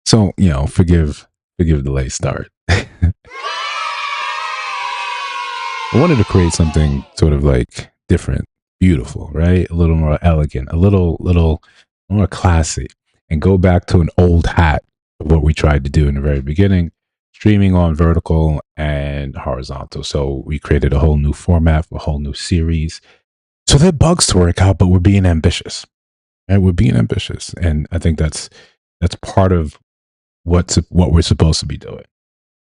So, forgive the late start. I wanted to create something sort of like different, beautiful, right? A little more elegant, a little more classy, and go back to an old hat of what we tried to do in the very beginning, streaming on vertical and horizontal. So we created a whole new format for a whole new series. So there are bugs to work out, but we're being ambitious. Right? We're being ambitious. And I think that's part of what we're supposed to be doing.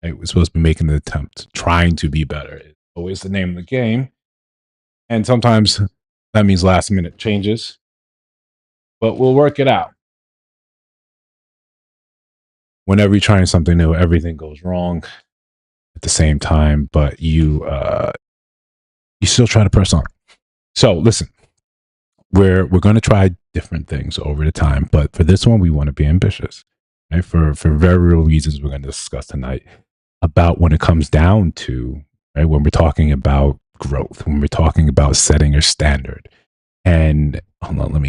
Right? We're supposed to be making the attempt, trying to be better. It's always the name of the game. And sometimes that means last minute changes, but we'll work it out. Whenever you're trying something new, everything goes wrong at the same time, but you still try to press on. So listen, we're going to try different things over the time, but for this one, we want to be ambitious. Right? For very real reasons we're going to discuss tonight about when it comes down to, right, when we're talking about growth, when we're talking about setting your standard. And hold on,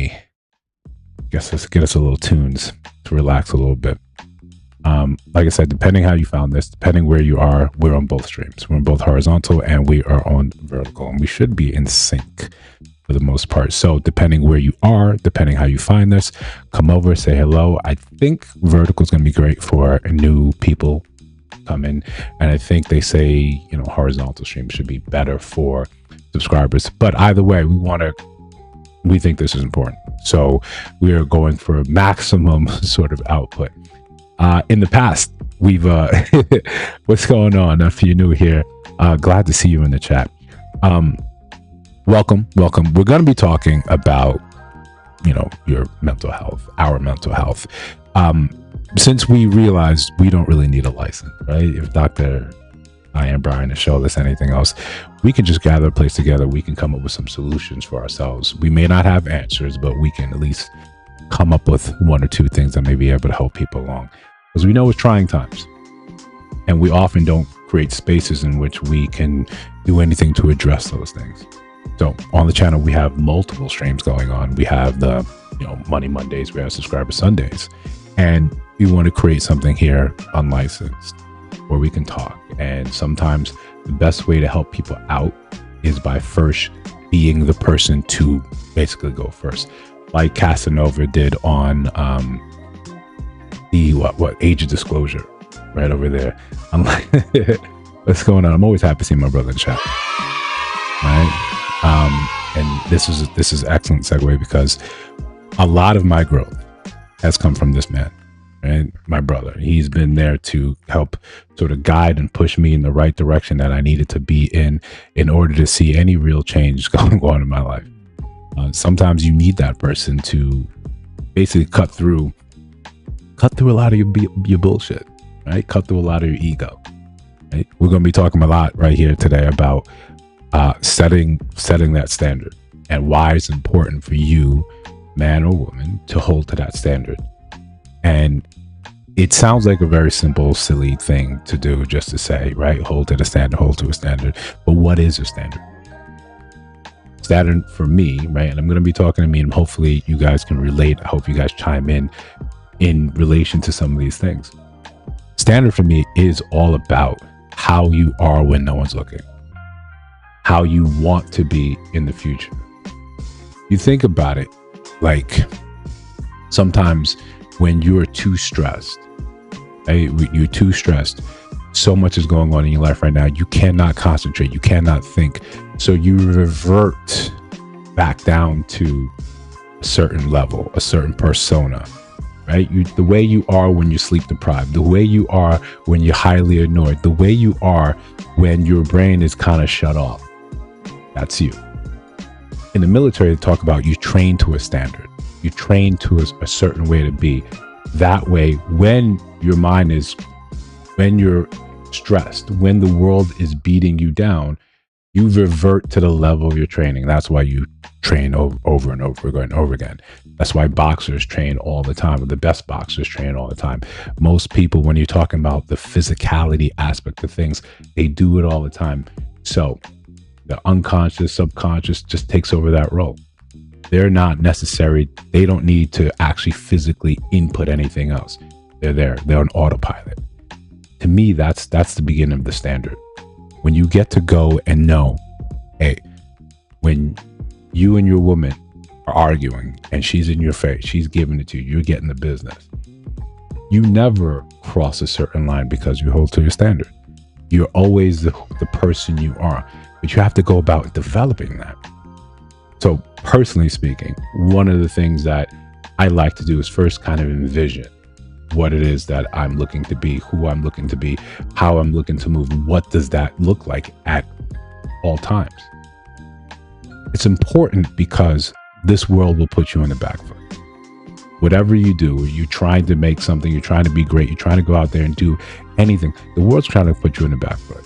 let's get us a little tunes to relax a little bit. Like I said, depending how you found this, depending where you are, we're on both streams. We're on both horizontal and we are on vertical, and we should be in sync for the most part. So depending where you are, depending how you find this, come over, say hello. I think vertical is going to be great for new people come in, and I think they say horizontal stream should be better for subscribers. But either way, we think this is important, so we are going for maximum sort of output. In the past, we've what's going on? If you're new here, glad to see you in the chat. Welcome. We're going to be talking about your mental health, our mental health. Since we realized we don't really need a license, right? If Dr. I am Brian to show us anything else, we can just gather a place together. We can come up with some solutions for ourselves. We may not have answers, but we can at least come up with one or two things that may be able to help people along, because we know it's trying times, and we often don't create spaces in which we can do anything to address those things. So on the channel, we have multiple streams going on. We have the Money Mondays, we have Subscriber Sundays, and we want to create something here unlicensed where we can talk. And sometimes the best way to help people out is by first being the person to basically go first, like Casanova did on the what Age of Disclosure, right over there. I'm like, what's going on? I'm always happy to see my brother in chat, right? And this is excellent segue, because a lot of my growth has come from this man, right? My brother. He's been there to help sort of guide and push me in the right direction that I needed to be in order to see any real change going on in my life. Sometimes you need that person to basically cut through a lot of your bullshit, right? Cut through a lot of your ego, right? We're going to be talking a lot right here today about setting that standard, and why it's important for you, man or woman, to hold to that standard. And it sounds like a very simple, silly thing to do, just to say, right? Hold to a standard. But what is a standard? Standard for me, right? And I'm going to be talking to me, and hopefully you guys can relate. I hope you guys chime in relation to some of these things. Standard for me is all about how you are when no one's looking, how you want to be in the future. You think about it, like sometimes when you're too stressed, right? You're too stressed. So much is going on in your life right now. You cannot concentrate. You cannot think. So you revert back down to a certain level, a certain persona, right? The way you are when you're sleep deprived, the way you are when you're highly annoyed, the way you are when your brain is kind of shut off. That's you. In the military, they talk about you train to a standard. You train to a certain way to be. That way, when you're stressed, when the world is beating you down, you revert to the level of your training. That's why you train over and over again. That's why boxers train all the time. The best boxers train all the time. Most people, when you're talking about the physicality aspect of things, they do it all the time. So the unconscious, subconscious just takes over that role. They're not necessary. They don't need to actually physically input anything else. They're there. They're on autopilot. To me, that's the beginning of the standard. When you get to go and know, hey, when you and your woman are arguing and she's in your face, she's giving it to you, you're getting the business. You never cross a certain line because you hold to your standard. You're always the person you are, but you have to go about developing that. So personally speaking, one of the things that I like to do is first kind of envision what it is that I'm looking to be, who I'm looking to be, how I'm looking to move. What does that look like at all times? It's important because this world will put you on the back foot. Whatever you do, you're trying to make something, you're trying to be great, you're trying to go out there and do anything. The world's trying to put you in the back foot.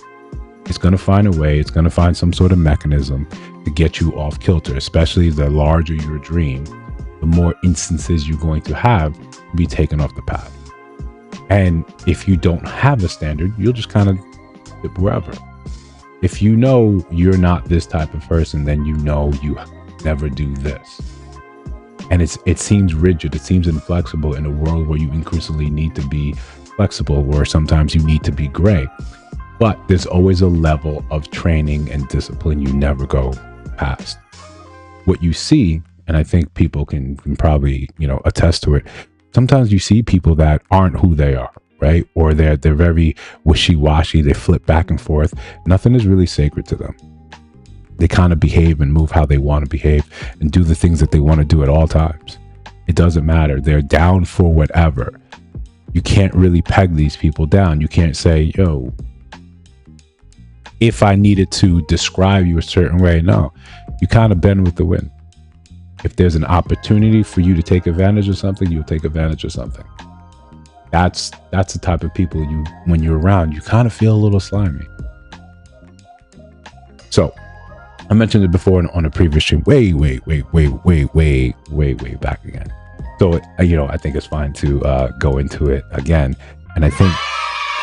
It's going to find a way, it's going to find some sort of mechanism to get you off kilter, especially the larger your dream, the more instances you're going to have to be taken off the path. And if you don't have a standard, you'll just kind of dip wherever. If you know you're not this type of person, then you know you never do this. And it seems rigid, it seems inflexible in a world where you increasingly need to be flexible, or sometimes you need to be gray. But there's always a level of training and discipline you never go past. What you see, and I think people can probably, attest to it, sometimes you see people that aren't who they are, right? Or they're very wishy-washy, they flip back and forth. Nothing is really sacred to them. They kind of behave and move how they want to behave and do the things that they want to do at all times. It doesn't matter. They're down for whatever. You can't really peg these people down. You can't say, yo, if I needed to describe you a certain way, no. You kind of bend with the wind. If there's an opportunity for you to take advantage of something, you'll take advantage of something. That's the type of people when you're around, you kind of feel a little slimy. So I mentioned it before on a previous stream, way back again. So, I think it's fine to go into it again. And I think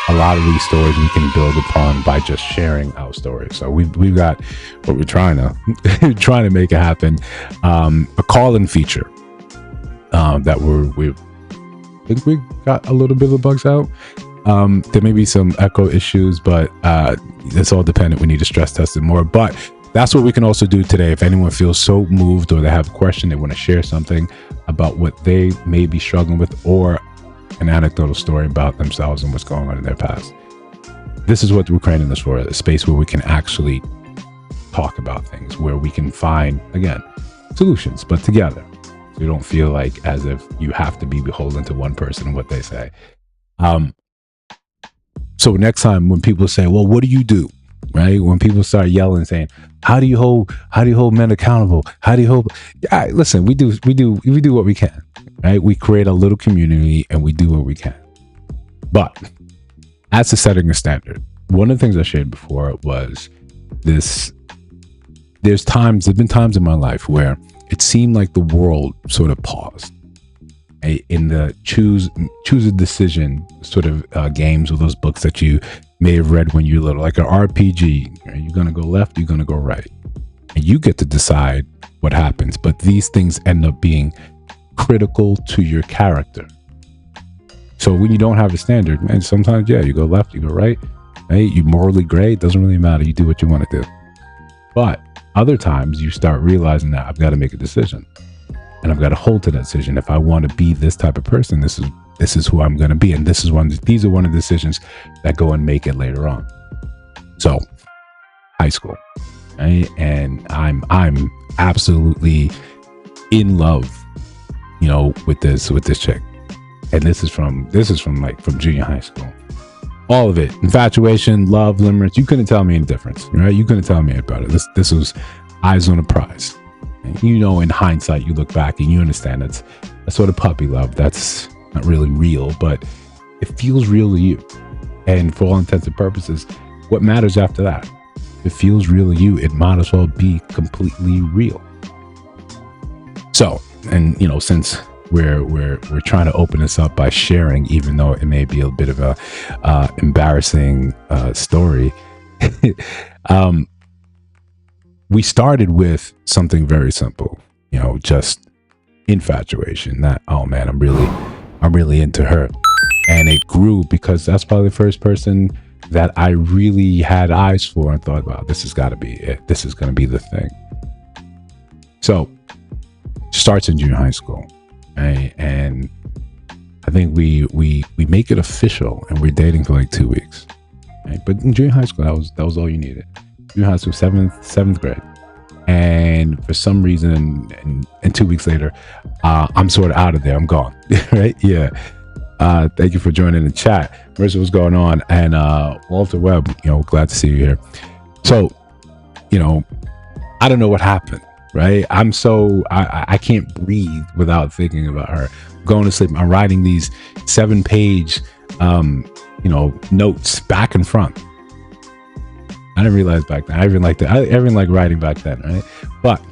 a lot of these stories we can build upon by just sharing our stories. So we've got what we're trying to make it happen. A call-in feature that we think we got a little bit of the bugs out. There may be some echo issues, but it's all dependent. We need to stress test it more. But that's what we can also do today. If anyone feels so moved or they have a question, they want to share something about what they may be struggling with, or an anecdotal story about themselves and what's going on in their past. This is what we're creating this for, a space where we can actually talk about things, where we can find, again, solutions, but together. So you don't feel like as if you have to be beholden to one person and what they say. So next time when people say, well, what do you do? Right? When people start yelling, saying, how do you hold men accountable? How do you hold? Yeah, listen, we do what we can, right? We create a little community and we do what we can. But as to setting a standard, one of the things I shared before was this. There's been times in my life where it seemed like the world sort of paused in the choose a decision sort of games, or those books that you may have read when you were little, like an RPG. Are you going to go left? You're going to go right. And you get to decide what happens. But these things end up being critical to your character. So when you don't have a standard, man, sometimes, you go left, you go right. Right? You morally gray. It doesn't really matter. You do what you want to do. But other times you start realizing that I've got to make a decision. And I've got to hold to that decision. If I want to be this type of person, this is who I'm going to be. And these are one of the decisions that go and make it later on. So high school, right? And I'm absolutely in love, with this chick. And this is from junior high school. All of it. Infatuation, love, limerence. You couldn't tell me any difference, right? You couldn't tell me about it. This was eyes on a prize. And in hindsight, you look back and you understand it's a sort of puppy love. That's not really real, but it feels real to you. And for all intents and purposes, what matters after that? If it feels real to you, it might as well be completely real. So, and since we're trying to open this up by sharing, even though it may be a bit of a embarrassing story, we started with something very simple, just infatuation. That, oh man, I'm really into her. And it grew because that's probably the first person that I really had eyes for and thought, wow, this has got to be it. This is going to be the thing. So starts in junior high school, right? And I think we make it official, and we're dating for like 2 weeks, right? But in junior high school, that was all you needed. Junior high school, seventh grade, and for some reason, and 2 weeks later, I'm sort of out of there. I'm gone, right? Yeah. Thank you for joining the chat. Marissa, what's going on? And Walter Webb, glad to see you here. So, I don't know what happened, right? I can't breathe without thinking about her. Going to sleep, I'm writing these 7-page, notes back and front. I didn't realize back then. I even liked writing back then, right? But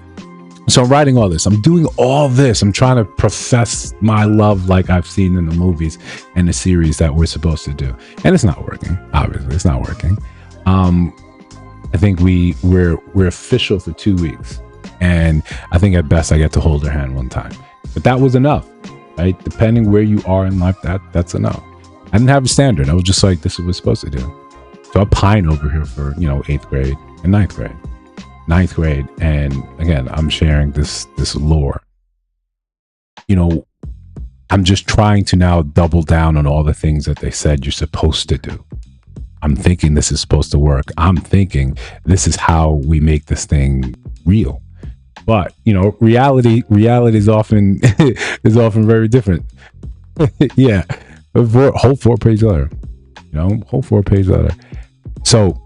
so I'm writing all this. I'm doing all this. I'm trying to profess my love like I've seen in the movies and the series that we're supposed to do. And it's not working. Obviously, it's not working. I think we're official for 2 weeks. And I think at best I get to hold her hand one time. But that was enough, right? Depending where you are in life, that's enough. I didn't have a standard. I was just like, this is what we're supposed to do. So I pine over here for, 8th grade and 9th grade. 9th grade, and again, I'm sharing this lore. I'm just trying to now double down on all the things that they said you're supposed to do. I'm thinking this is supposed to work. I'm thinking this is how we make this thing real. But reality is often very different. Yeah, whole 4-page letter. Whole 4-page letter. So,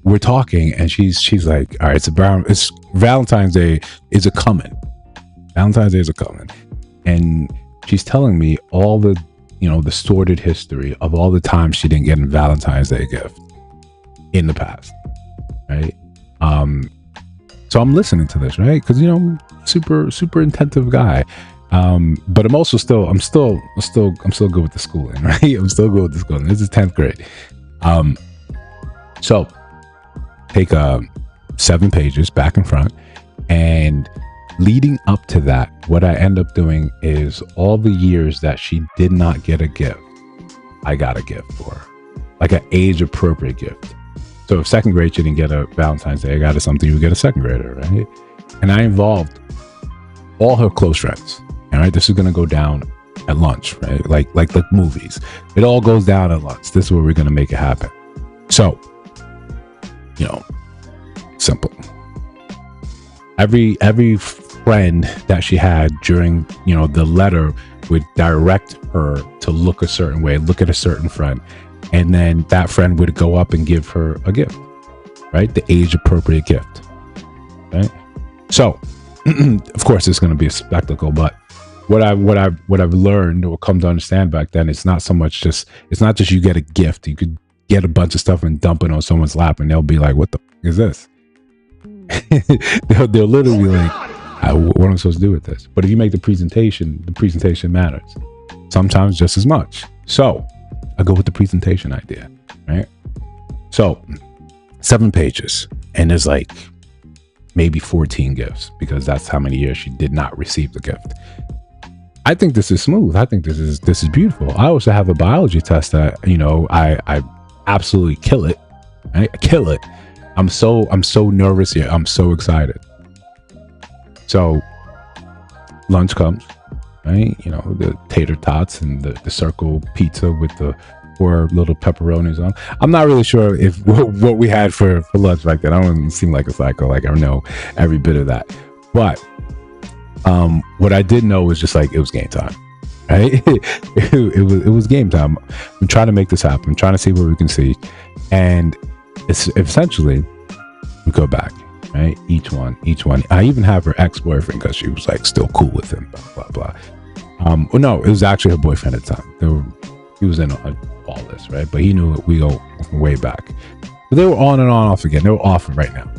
we're talking, and she's like, all right, it's Valentine's Day is a coming. Valentine's Day is a coming. And she's telling me all the, the sordid history of all the times she didn't get a Valentine's Day gift in the past. Right. So I'm listening to this, right? Because, super attentive guy. But I'm also still good with the schooling, right? I'm still good with the schooling. This is 10th grade. So take 7 pages back and front, and leading up to that, what I end up doing is all the years that she did not get a gift, I got a gift for her, like an age appropriate gift. So if 2nd grade she didn't get a Valentine's Day, I got her something you would get a 2nd grader, right? And I involved all her close friends. All right, this is gonna go down at lunch, right? Like the movies. It all goes down at lunch. This is where we're gonna make it happen. So, simple. Every friend that she had during, the letter would direct her to look a certain way, look at a certain friend, and then that friend would go up and give her a gift, right? The age appropriate gift, right? So, of course, it's going to be a spectacle, but what I've learned or come to understand back then, it's not just you get a gift. You could get a bunch of stuff and dump it on someone's lap, and they'll be like, "What the f- is this?" they'll literally be like, "What am I supposed to do with this?" But if you make the presentation matters. Sometimes just as much. So I go with the presentation idea, right? So 7 pages, and there's like maybe 14 gifts because that's how many years she did not receive the gift. I think this is smooth. I think this is beautiful. I also have a biology test that I absolutely kill it. I kill it. I'm so nervous here. I'm so excited. So lunch comes, right? The tater tots and the circle pizza with the 4 little pepperonis on. I'm not really sure if what we had for lunch back then. I don't seem like a psycho. Like I know every bit of that. But what I did know was just like it was game time, right? it was game time. I'm trying to make this happen. I'm trying to see what we can see, and it's essentially we go back, right? Each one. I even have her ex-boyfriend because she was like still cool with him. Blah blah blah. Well, no, it was actually her boyfriend at the time. He was in all this, right? But he knew that we go way back. But they were on and on off again. They were off right now.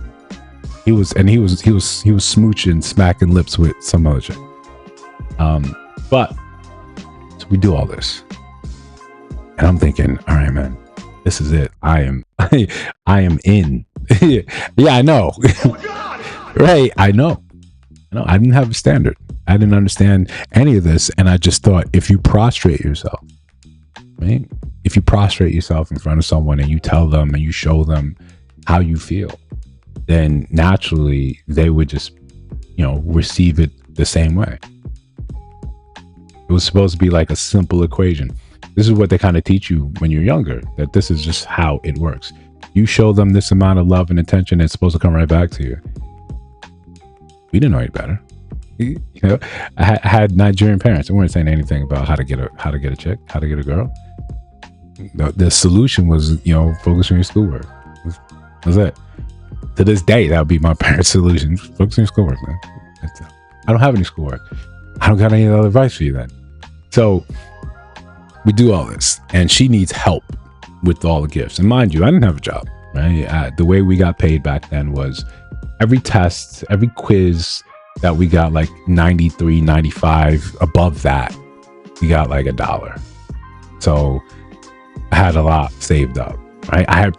He was smooching, smacking lips with some other chick. But so we do all this, and I'm thinking, all right, man, this is it. I am in. Yeah, I know. Right, I know. You know, I didn't have a standard. I didn't understand any of this. And I just thought, if you prostrate yourself, right? If you prostrate yourself in front of someone and you tell them and you show them how you feel, then naturally they would just, you know, receive it the same way. It was supposed to be like a simple equation. This is what they kind of teach you when you're younger, that this is just how it works. You show them this amount of love and attention, it's supposed to come right back to you. We didn't know any better. You know, I had Nigerian parents. They weren't saying anything about how to get a chick, how to get a girl. The solution was, you know, focus on your schoolwork. That's it. To this day, that would be my parents' solution. Focus on your schoolwork, man. I don't have any schoolwork. I don't got any other advice for you then. So we do all this, and she needs help with all the gifts. And mind you, I didn't have a job, right? The way we got paid back then was every test, every quiz that we got like 93, 95, above that, we got like $1. So I had a lot saved up, right? I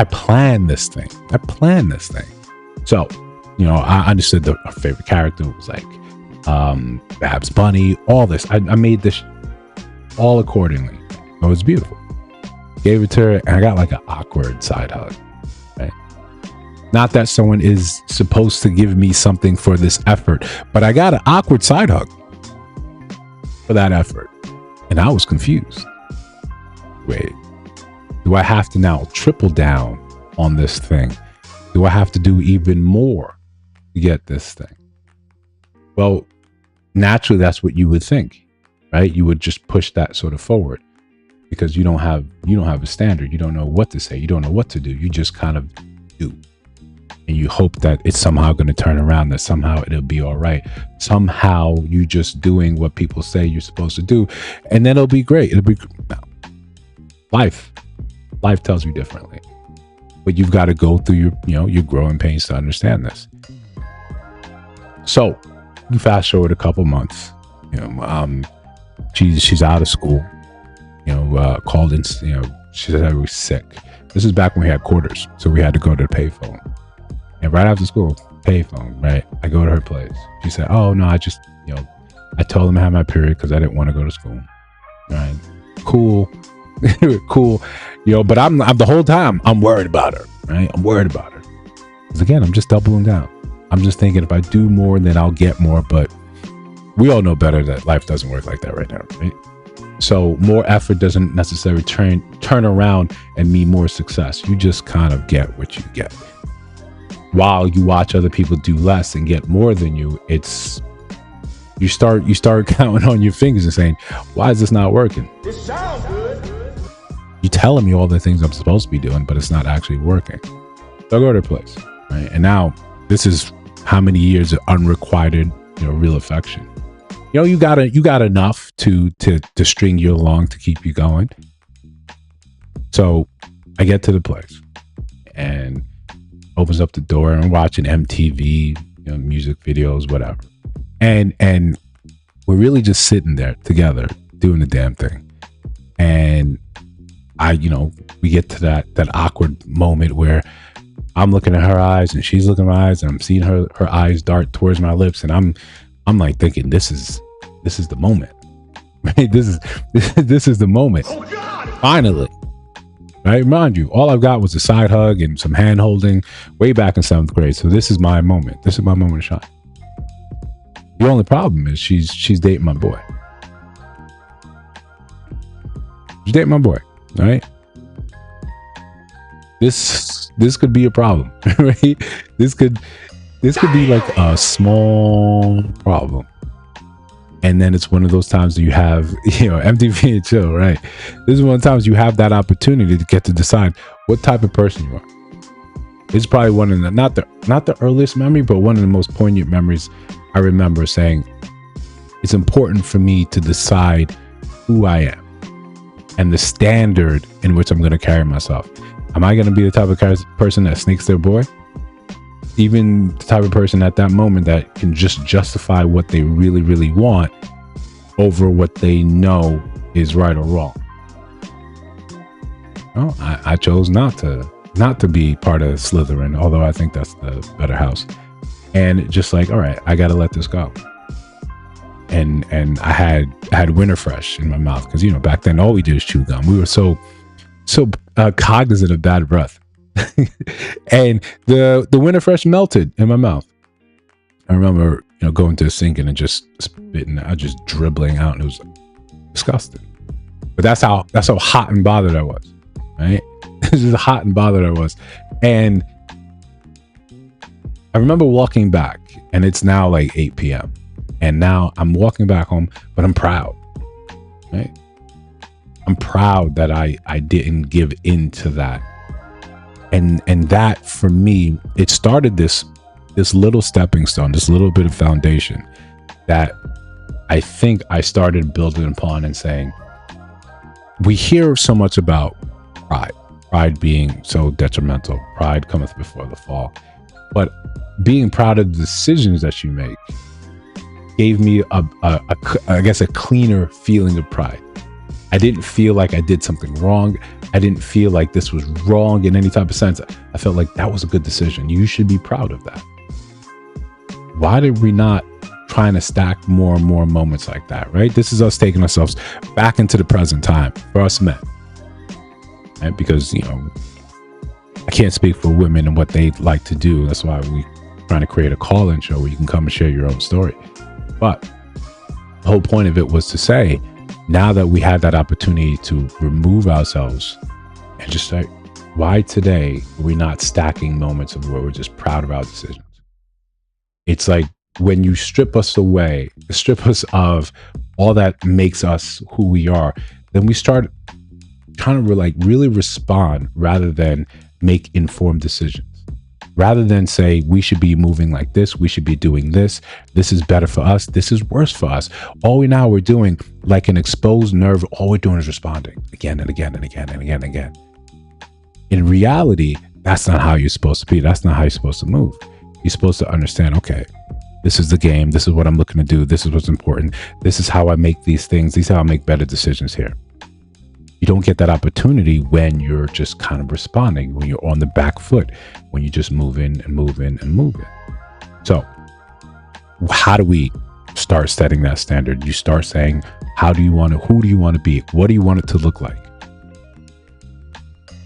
planned this thing. So, you know, I understood our favorite character was like Babs Bunny, all this. I made this all accordingly. It was beautiful. Gave it to her, and I got like an awkward side hug, right? Not that someone is supposed to give me something for this effort, but I got an awkward side hug for that effort. And I was confused. Wait, do I have to now triple down on this thing? Do I have to do even more to get this thing? Well, naturally, that's what you would think, right? You would just push that sort of forward because you don't have a standard. You don't know what to say. You don't know what to do. You just kind of do. And you hope that it's somehow going to turn around, that somehow it'll be all right. Somehow you just doing what people say you're supposed to do, and then it'll be great. It'll be no. Life tells you differently, but you've got to go through your growing pains to understand this. So you fast forward a couple months, she's out of school, called in, she said I was sick. This is back when we had quarters, so we had to go to the payphone. And right after school, payphone, right? I go to her place. She said, oh no, I just, I told them I had my period because I didn't want to go to school. Right? Cool. Cool. But I'm the whole time I'm worried about her, right? I'm worried about her. Because again, I'm just doubling down. I'm just thinking if I do more, then I'll get more. But we all know better that life doesn't work like that right now, right? So more effort doesn't necessarily turn around and mean more success. You just kind of get what you get. While you watch other people do less and get more than you, you start counting on your fingers and saying, why is this not working? It sounds good. You telling me all the things I'm supposed to be doing, but it's not actually working. So I go to her place, right? And now this is how many years of unrequited, real affection. You got enough to string you along to keep you going. So I get to the place and opens up the door and watching MTV, music videos, whatever. And we're really just sitting there together doing the damn thing. And we get to that awkward moment where I'm looking at her eyes and she's looking at my eyes and I'm seeing her eyes dart towards my lips. And I'm like thinking, this is the moment, right? This is the moment. Oh, God. Finally. Right? Mind you, all I've got was a side hug and some hand holding way back in 7th grade. So this is my moment. This is my moment to shine. The only problem is she's dating my boy. She's dating my boy, right? This could be a problem, right? This could be like a small problem. And then it's one of those times that you have, MTV and chill, right? This is one of the times you have that opportunity to get to decide what type of person you are. It's probably one of the, not the earliest memory, but one of the most poignant memories I remember saying, it's important for me to decide who I am and the standard in which I'm going to carry myself. Am I going to be the type of person that sneaks their boy? Even the type of person at that moment that can just justify what they really, really want over what they know is right or wrong. Well, I chose not to be part of Slytherin, although I think that's the better house. and just like, all right, I got to let this go. And I had Winter Fresh in my mouth because, back then all we did is chew gum. We were so cognizant of bad breath. And the Winter Fresh melted in my mouth. I remember, going to the sink and just spitting out, just dribbling out, and it was disgusting. But that's how hot and bothered I was, right? This is hot and bothered I was. And I remember walking back, and it's now like 8 p.m. And now I'm walking back home, but I'm proud, right? I'm proud that I didn't give in to that. And that, for me, it started this little stepping stone, this little bit of foundation that I think I started building upon and saying, we hear so much about pride being so detrimental. Pride cometh before the fall. But being proud of the decisions that you make gave me I guess a cleaner feeling of pride. I didn't feel like I did something wrong. I didn't feel like this was wrong in any type of sense. I felt like that was a good decision. You should be proud of that. Why did we not trying to stack more and more moments like that, right? This is us taking ourselves back into the present time for us men, right? Because, I can't speak for women and what they like to do. That's why we trying to create a call-in show where you can come and share your own story. But the whole point of it was to say, now that we had that opportunity to remove ourselves and just say, why today are we not stacking moments of where we're just proud of our decisions? It's like when you strip us of all that makes us who we are, then we start trying to really respond rather than make informed decisions. Rather than say, we should be moving like this, we should be doing this, this is better for us, this is worse for us. We're doing, like an exposed nerve, all we're doing is responding again and again and again and again and again. In reality, that's not how you're supposed to be. That's not how you're supposed to move. You're supposed to understand, okay, this is the game. This is what I'm looking to do. This is what's important. This is how I make these things. This is how I make better decisions here. You don't get that opportunity when you're just kind of responding, when you're on the back foot, when you're just moving and moving and moving. So how do we start setting that standard? You start saying, who do you want to be? What do you want it to look like?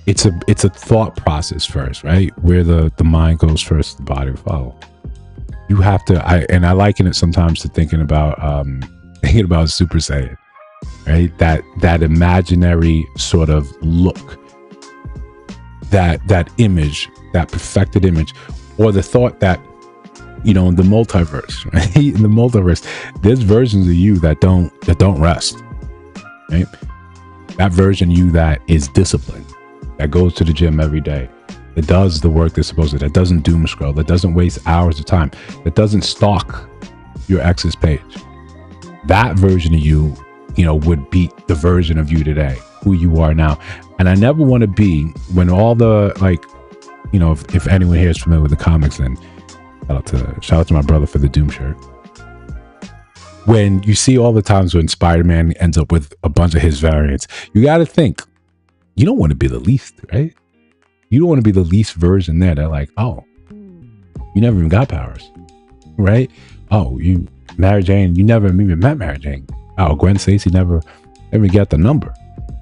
It's a thought process first, right? Where the mind goes first, the body will follow. You have to, I liken it sometimes to thinking about Super Saiyan. Right? That imaginary sort of look, that image, that perfected image, or the thought that, in the multiverse, right? In the multiverse, there's versions of you that don't rest, right? That version of you that is disciplined, that goes to the gym every day, that does the work they're supposed to, that doesn't doom scroll, that doesn't waste hours of time, that doesn't stalk your ex's page. That version of you, would beat the version of you today, who you are now. And I never want to be, when all the, if anyone here is familiar with the comics, then shout out to my brother for the Doom shirt. When you see all the times when Spider-Man ends up with a bunch of his variants, you got to think, you don't want to be the least, right? You don't want to be the least version there. They're like, oh, you never even got powers, right? Oh, Mary Jane, you never even met Mary Jane. Oh, Gwen Stacy never got the number.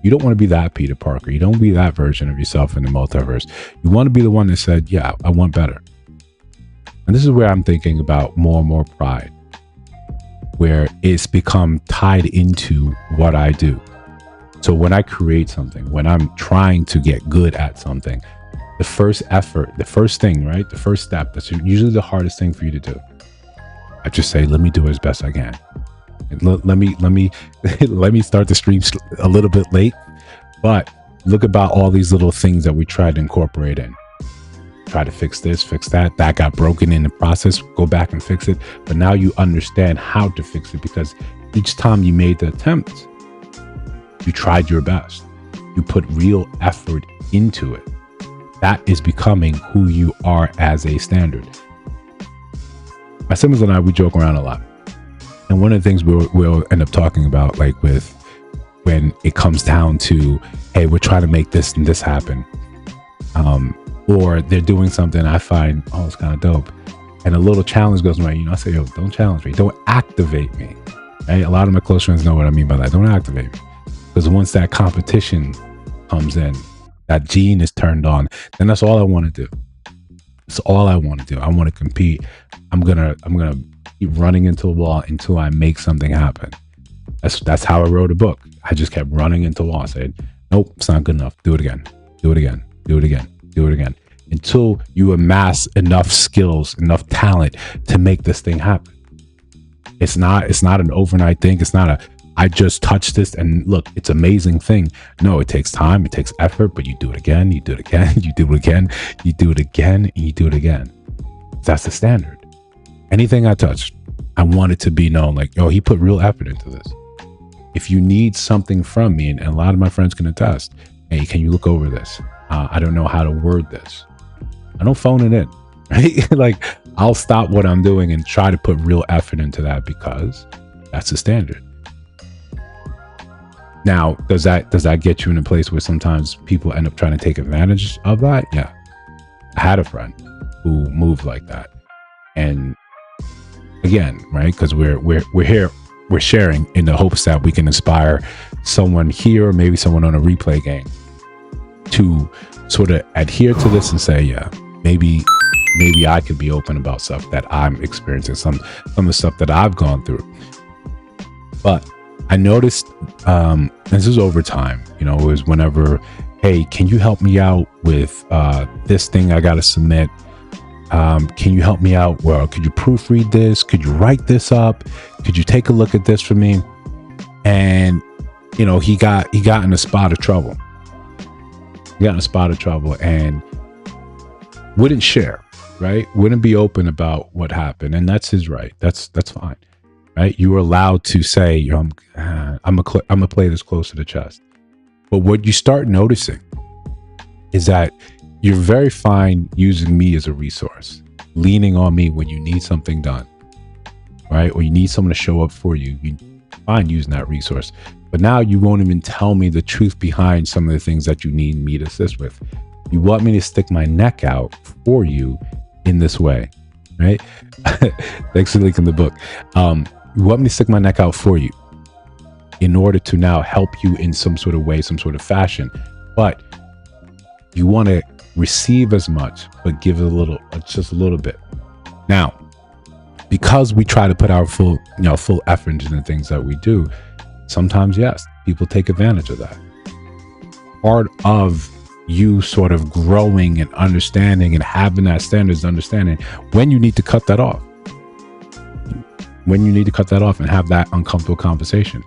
You don't want to be that Peter Parker. You don't be that version of yourself in the multiverse. You want to be the one that said, yeah, I want better. And this is where I'm thinking about more and more pride, where it's become tied into what I do. So when I create something, when I'm trying to get good at something, the first effort, the first thing, right? The first step, that's usually the hardest thing for you to do. I just say, let me do it as best I can. Let me start the stream a little bit late, but look about all these little things that we try to incorporate in. Try to fix this, fix that. That got broken in the process. Go back and fix it. But now you understand how to fix it, because each time you made the attempt, you tried your best. You put real effort into it. That is becoming who you are as a standard. My siblings and I, we joke around a lot. And one of the things we'll end up talking about, like when it comes down to, hey, we're trying to make this and this happen, or they're doing something I find, oh, it's kind of dope. and a little challenge goes my way, I say, yo, don't challenge me, don't activate me. Right? A lot of my close friends know what I mean by that. Don't activate me, because once that competition comes in, that gene is turned on, then that's all I want to do. It's all I want to do. I want to compete. I'm gonna keep running into a wall until I make something happen. That's how I wrote a book. I just kept running into a wall. I said, nope, it's not good enough. Do it again. Do it again. Do it again. Do it again. Until you amass enough skills, enough talent to make this thing happen. It's not an overnight thing. It's not I just touched this and look, it's an amazing thing. No, it takes time, it takes effort, but you do it again, you do it again, you do it again, you do it again, and you do it again. That's the standard. Anything I touch, I want it to be known like, oh, he put real effort into this. If you need something from me, and a lot of my friends can attest, hey, can you look over this? I don't know how to word this. I don't phone it in, right? Like, I'll stop what I'm doing and try to put real effort into that, because that's the standard. Now, does that get you in a place where sometimes people end up trying to take advantage of that? Yeah. I had a friend who moved like that. And again, right? Because we're here, we're sharing in the hopes that we can inspire someone here, or maybe someone on a replay game, to sort of adhere to this and say, yeah, maybe I could be open about stuff that I'm experiencing, some of the stuff that I've gone through. But I noticed, this is over time, it was whenever, hey, can you help me out with this thing I got to submit? Can you help me out? Well, could you proofread this? Could you write this up? Could you take a look at this for me? And, he got in a spot of trouble. He got in a spot of trouble and wouldn't share, right? Wouldn't be open about what happened. And that's his right. That's fine. Right? You are allowed to say, I'm gonna play this close to the chest. But what you start noticing is that you're very fine using me as a resource, leaning on me when you need something done, right? Or you need someone to show up for you. You fine using that resource. But now you won't even tell me the truth behind some of the things that you need me to assist with. You want me to stick my neck out for you in this way, right? Thanks for linking the book. You want me to stick my neck out for you in order to now help you in some sort of way, some sort of fashion. But you want to receive as much, but give it just a little bit. Now, because we try to put our full effort into the things that we do, sometimes, yes, people take advantage of that. Part of you sort of growing and understanding and having that standards understanding when you need to cut that off. When you need to cut that off and have that uncomfortable conversation.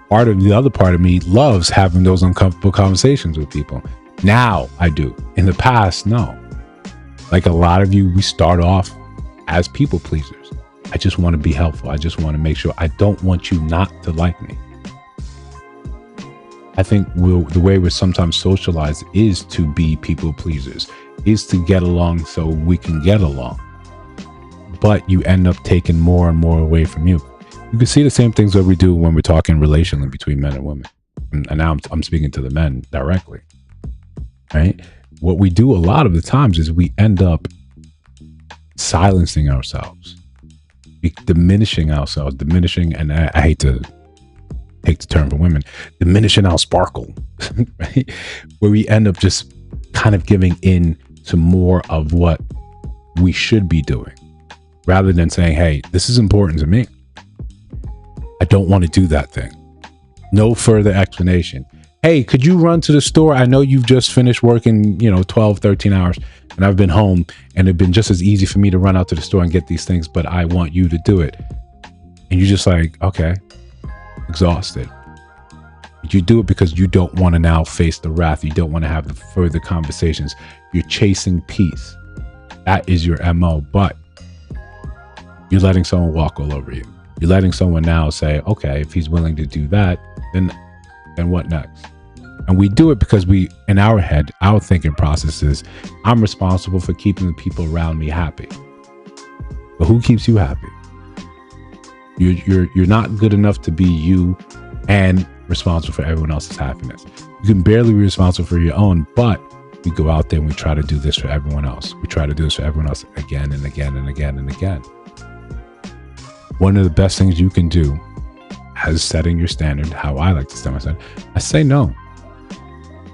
The other part of me loves having those uncomfortable conversations with people. Now I do. In the past, no. Like a lot of you, we start off as people pleasers. I just want to be helpful. I just want to make sure. I don't want you not to like me. I think the way we're sometimes socialized is to be people pleasers, is to get along so we can get along. But you end up taking more and more away from you. You can see the same things that we do when we're talking relationally between men and women. And now I'm speaking to the men directly, right? What we do a lot of the times is we end up silencing ourselves, diminishing ourselves, and I hate to take the term for women, diminishing our sparkle, right? Where we end up just kind of giving in to more of what we should be doing, rather than saying, hey, this is important to me. I don't want to do that thing. No further explanation. Hey, could you run to the store? I know you've just finished working, 12, 13 hours, and I've been home, and it'd been just as easy for me to run out to the store and get these things, but I want you to do it. And you're just like, okay, exhausted. You do it because you don't want to now face the wrath. You don't want to have the further conversations. You're chasing peace. That is your MO, but you're letting someone walk all over you. You're letting someone now say, okay, if he's willing to do that, then what next? And we do it because in our head, our thinking process is, I'm responsible for keeping the people around me happy. But who keeps you happy? You're not good enough to be you and responsible for everyone else's happiness. You can barely be responsible for your own, but we go out there and we try to do this for everyone else. We try to do this for everyone else again and again and again and again. One of the best things you can do as setting your standard, how I like to set my standard, I say no.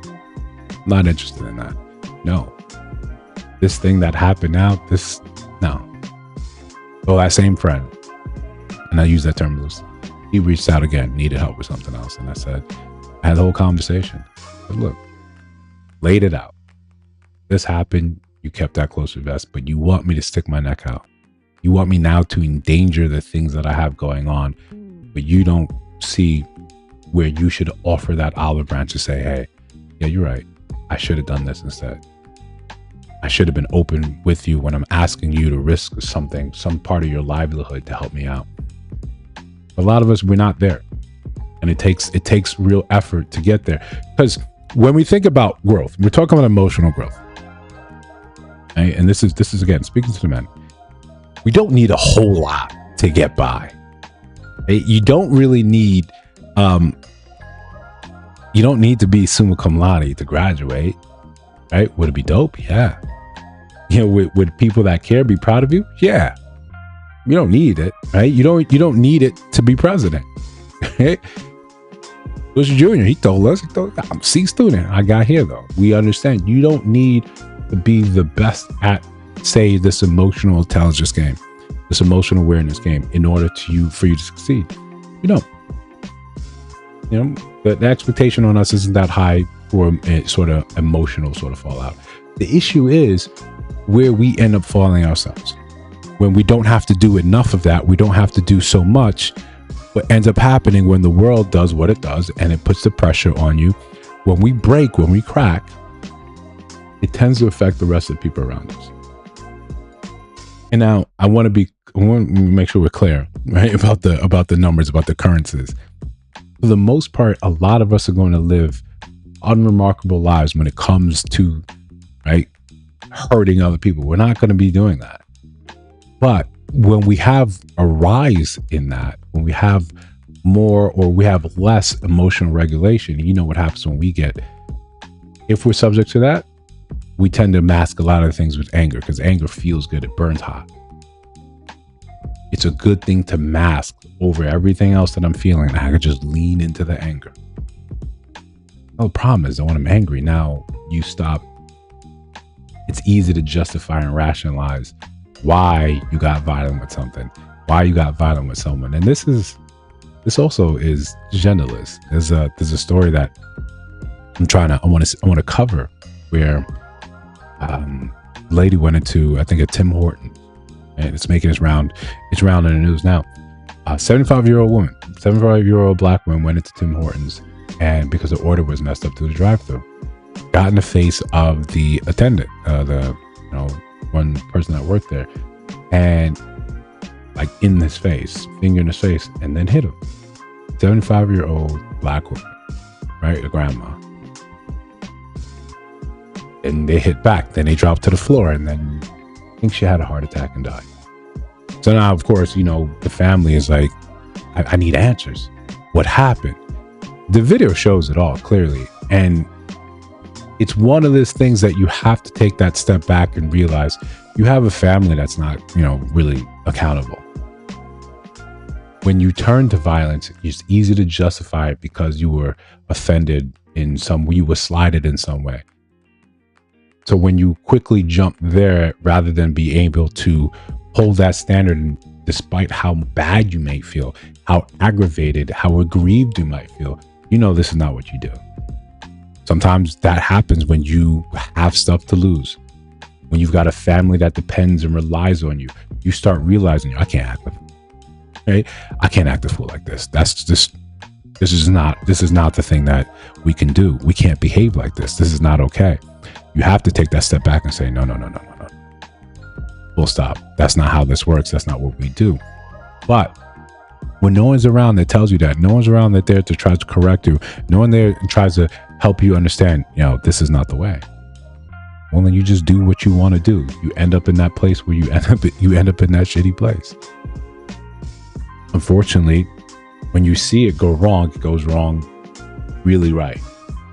I'm not interested in that. No. This thing that happened now, no. Well, that same friend, and I use that term loosely, he reached out again, needed help with something else. And I said, I had the whole conversation. I said, look, laid it out. This happened. You kept that close to vest, but you want me to stick my neck out. You want me now to endanger the things that I have going on, but you don't see where you should offer that olive branch to say, hey, yeah, you're right. I should have done this instead. I should have been open with you when I'm asking you to risk something, some part of your livelihood to help me out. A lot of us, we're not there. And it takes real effort to get there. Because when we think about growth, we're talking about emotional growth. Right? And this is again, speaking to the men, we don't need a whole lot to get by. Right? You don't really need, you don't need to be summa cum laude to graduate. Right? Would it be dope? Yeah. You know, would people that care be proud of you? Yeah. You don't need it, right? You don't need it to be president. Bush Jr., he told us, I'm a C student. I got here though. We understand you don't need to be the best at, say, this emotional intelligence game, this emotional awareness game in order for you to succeed. You don't. You know, the expectation on us isn't that high for a sort of emotional sort of fallout. The issue is where we end up falling ourselves. When we don't have to do enough of that, we don't have to do so much. What ends up happening when the world does what it does and it puts the pressure on you, when we break, when we crack, it tends to affect the rest of the people around us. And now I want to make sure we're clear, right, about the numbers, about the occurrences. For the most part, a lot of us are going to live unremarkable lives when it comes to, right, hurting other people. We're not going to be doing that. But when we have a rise in that, when we have more or we have less emotional regulation, you know what happens when we get, if we're subject to that, we tend to mask a lot of things with anger because anger feels good. It burns hot. It's a good thing to mask over everything else that I'm feeling. I could just lean into the anger. Well, the problem is that when I'm angry, now you stop. It's easy to justify and rationalize why you got violent with something, why you got violent with someone. And this also is genderless. There's a story that I want to cover where a lady went into, I think, a Tim Hortons, and it's making its round. It's round in the news now. 75-year-old black woman went into Tim Hortons, and because the order was messed up through the drive-thru, got in the face of the attendant, one person that worked there, and like in his face, finger in his face, and then hit him. 75-year-old black woman, right, a grandma. And they hit back. Then they dropped to the floor, and then I think she had a heart attack and died. So now, of course, the family is like, I need answers. What happened? The video shows it all clearly. And it's one of those things that you have to take that step back and realize you have a family that's not, really accountable. When you turn to violence, it's easy to justify it because you were offended you were slighted in some way. So when you quickly jump there, rather than be able to hold that standard, and despite how bad you may feel, how aggravated, how aggrieved you might feel, this is not what you do. Sometimes that happens when you have stuff to lose. When you've got a family that depends and relies on you, you start realizing, I can't act a fool like this. This is not the thing that we can do. We can't behave like this. This is not okay. You have to take that step back and say, no. We'll stop. That's not how this works. That's not what we do. But when no one's around that tells you that, no one's around that there to try to correct you, no one there tries to help you understand, this is not the way. Well, then you just do what you want to do. You end up in that place where you end up in that shitty place. Unfortunately, when you see it go wrong, it goes wrong really right.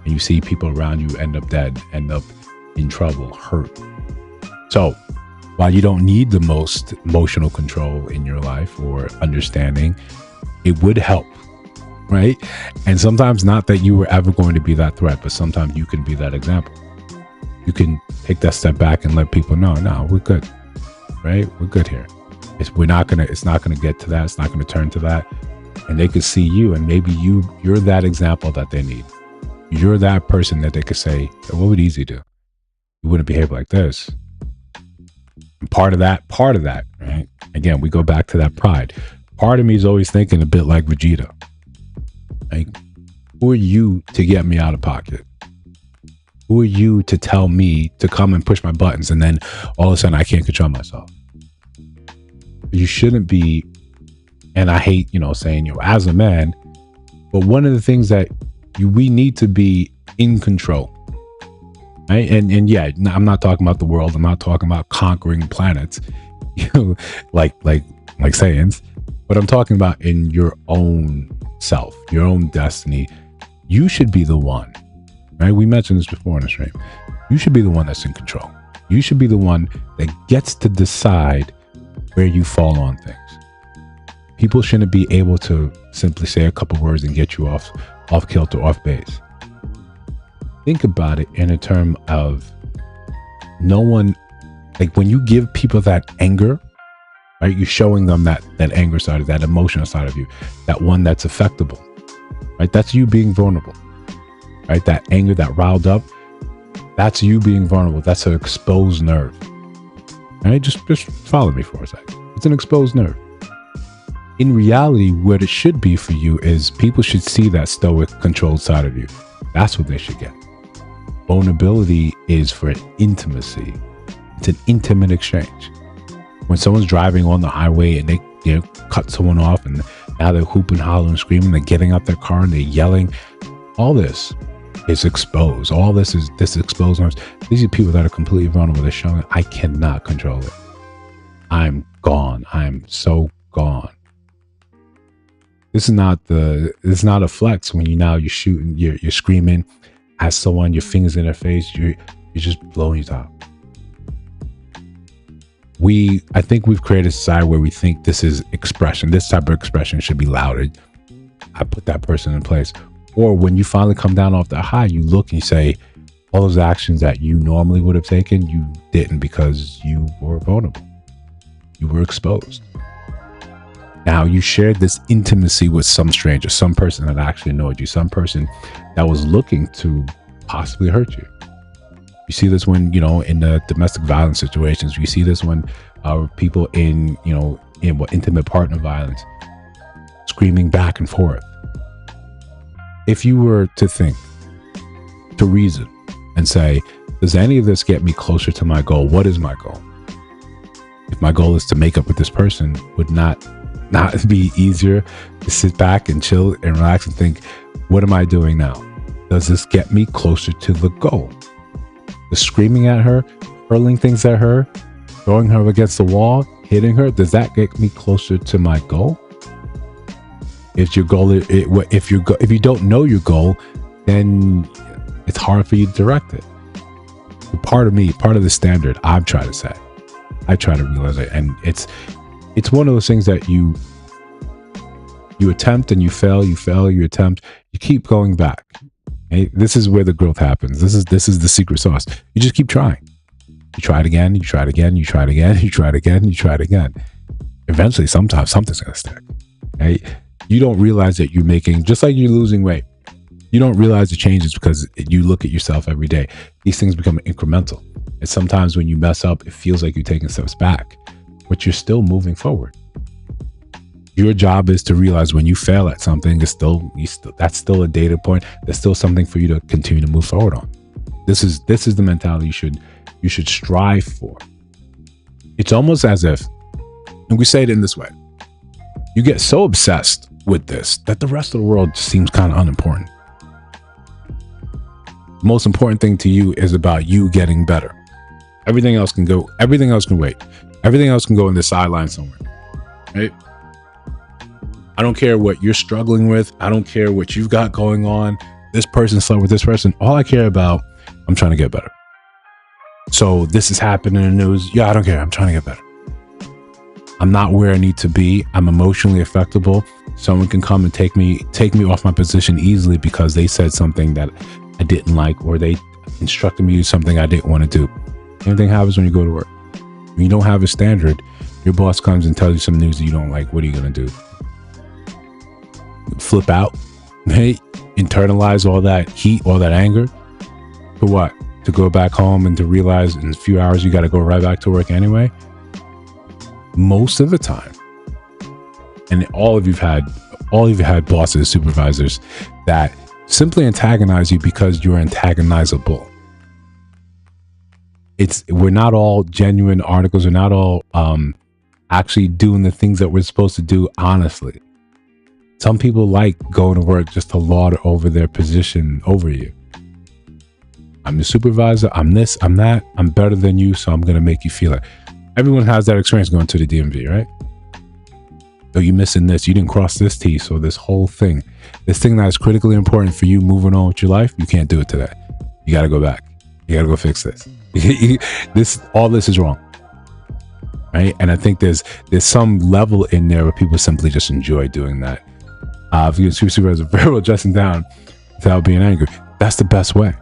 And you see people around you end up dead, end up in trouble, hurt. So while you don't need the most emotional control in your life or understanding, it would help, right? And sometimes not that you were ever going to be that threat, but sometimes you can be that example. You can take that step back and let people know, no, we're good, right? We're good here. It's not gonna get to that. It's not gonna turn to that. And they could see you, and maybe you're that example that they need. You're that person that they could say, what would Eze do? You wouldn't behave like this. And part of that, right? Again, we go back to that pride. Part of me is always thinking a bit like Vegeta. Like, who are you to get me out of pocket? Who are you to tell me to come and push my buttons and then all of a sudden I can't control myself? You shouldn't be, and I hate, saying, as a man, but one of the things that we need to be in control, right? And yeah, I'm not talking about the world. I'm not talking about conquering planets, like Saiyans, but I'm talking about in your own self, your own destiny. You should be the one, right? We mentioned this before in the stream. You should be the one that's in control. You should be the one that gets to decide where you fall on things. People shouldn't be able to simply say a couple words and get you off kilter, off base. Think about it in a term of no one, like when you give people that anger, right? You're showing them that anger side of that emotional side of you, that one that's affectable, right? That's you being vulnerable, right? That anger that riled up, that's you being vulnerable. That's an exposed nerve, right? Just follow me for a second. It's an exposed nerve. In reality, what it should be for you is people should see that stoic, controlled side of you. That's what they should get. Vulnerability is for intimacy. It's an intimate exchange. When someone's driving on the highway and they cut someone off and now they're hooping, hollering, screaming, they're getting out their car and they're yelling. All this is exposed. All this is exposed nerves. These are people that are completely vulnerable. They're showing, I cannot control it. I'm gone. I'm so gone. This is not a flex when you're shooting, you're screaming at someone, your fingers in their face, you're just blowing your top. I think we've created a society where we think this is expression. This type of expression should be louder. I put that person in place. Or when you finally come down off that high, you look and you say, all those actions that you normally would have taken, you didn't because you were vulnerable. You were exposed. Now you shared this intimacy with some stranger, some person that actually annoyed you, some person that was looking to possibly hurt you. You see this when, in the domestic violence situations. You see this when people in intimate partner violence, screaming back and forth. If you were to think, to reason and say, does any of this get me closer to my goal? What is my goal? If my goal is to make up with this person, would not be easier to sit back and chill and relax and think, what am I doing now? Does this get me closer to the goal? The screaming at her, hurling things at her, throwing her against the wall, hitting her, does that get me closer to my goal? If your goal, if you don't know your goal, then it's hard for you to direct it. But part of the standard I'm trying to set, I try to realize it, and it's one of those things that you attempt and you fail, you attempt, you keep going back. Okay? This is where the growth happens. This is the secret sauce. You just keep trying. You try it again, you try it again, you try it again, you try it again, you try it again. Eventually, sometimes something's gonna stick. Okay? You don't realize that you're making, just like you're losing weight, you don't realize the changes because you look at yourself every day. These things become incremental. And sometimes when you mess up, it feels like you're taking steps back, but you're still moving forward. Your job is to realize when you fail at something, that's still a data point. There's still something for you to continue to move forward on. This is the mentality you should strive for. It's almost as if, and we say it in this way, you get so obsessed with this that the rest of the world seems kind of unimportant. The most important thing to you is about you getting better. Everything else can wait. Everything else can go in the sideline somewhere, right? I don't care what you're struggling with. I don't care what you've got going on. This person's slept with this person. All I care about, I'm trying to get better. So this is happening in the news. Yeah, I don't care. I'm trying to get better. I'm not where I need to be. I'm emotionally affectable. Someone can come and take me off my position easily because they said something that I didn't like, or they instructed me to do something I didn't want to do. Same thing happens when you go to work. When you don't have a standard, your boss comes and tells you some news that you don't like. What are you going to do? Flip out? Hey, internalize all that heat, all that anger? For what? To go back home and to realize in a few hours you got to go right back to work anyway? Most of the time. And all of you've had bosses, supervisors that simply antagonize you because you're antagonizable. We're not all genuine articles. We're not all actually doing the things that we're supposed to do honestly. Some people like going to work just to lord over their position over you. I'm the supervisor. I'm this. I'm that. I'm better than you, so I'm going to make you feel it. Everyone has that experience going to the DMV, right? Oh, you're missing this. You didn't cross this T. So this whole thing, this thing that is critically important for you moving on with your life, you can't do it today. You got to go back. You got to go fix this. All this is wrong, right? And I think there's some level in there where people simply just enjoy doing that. If you're a supervisor, very well dressing down without being angry, that's the best way.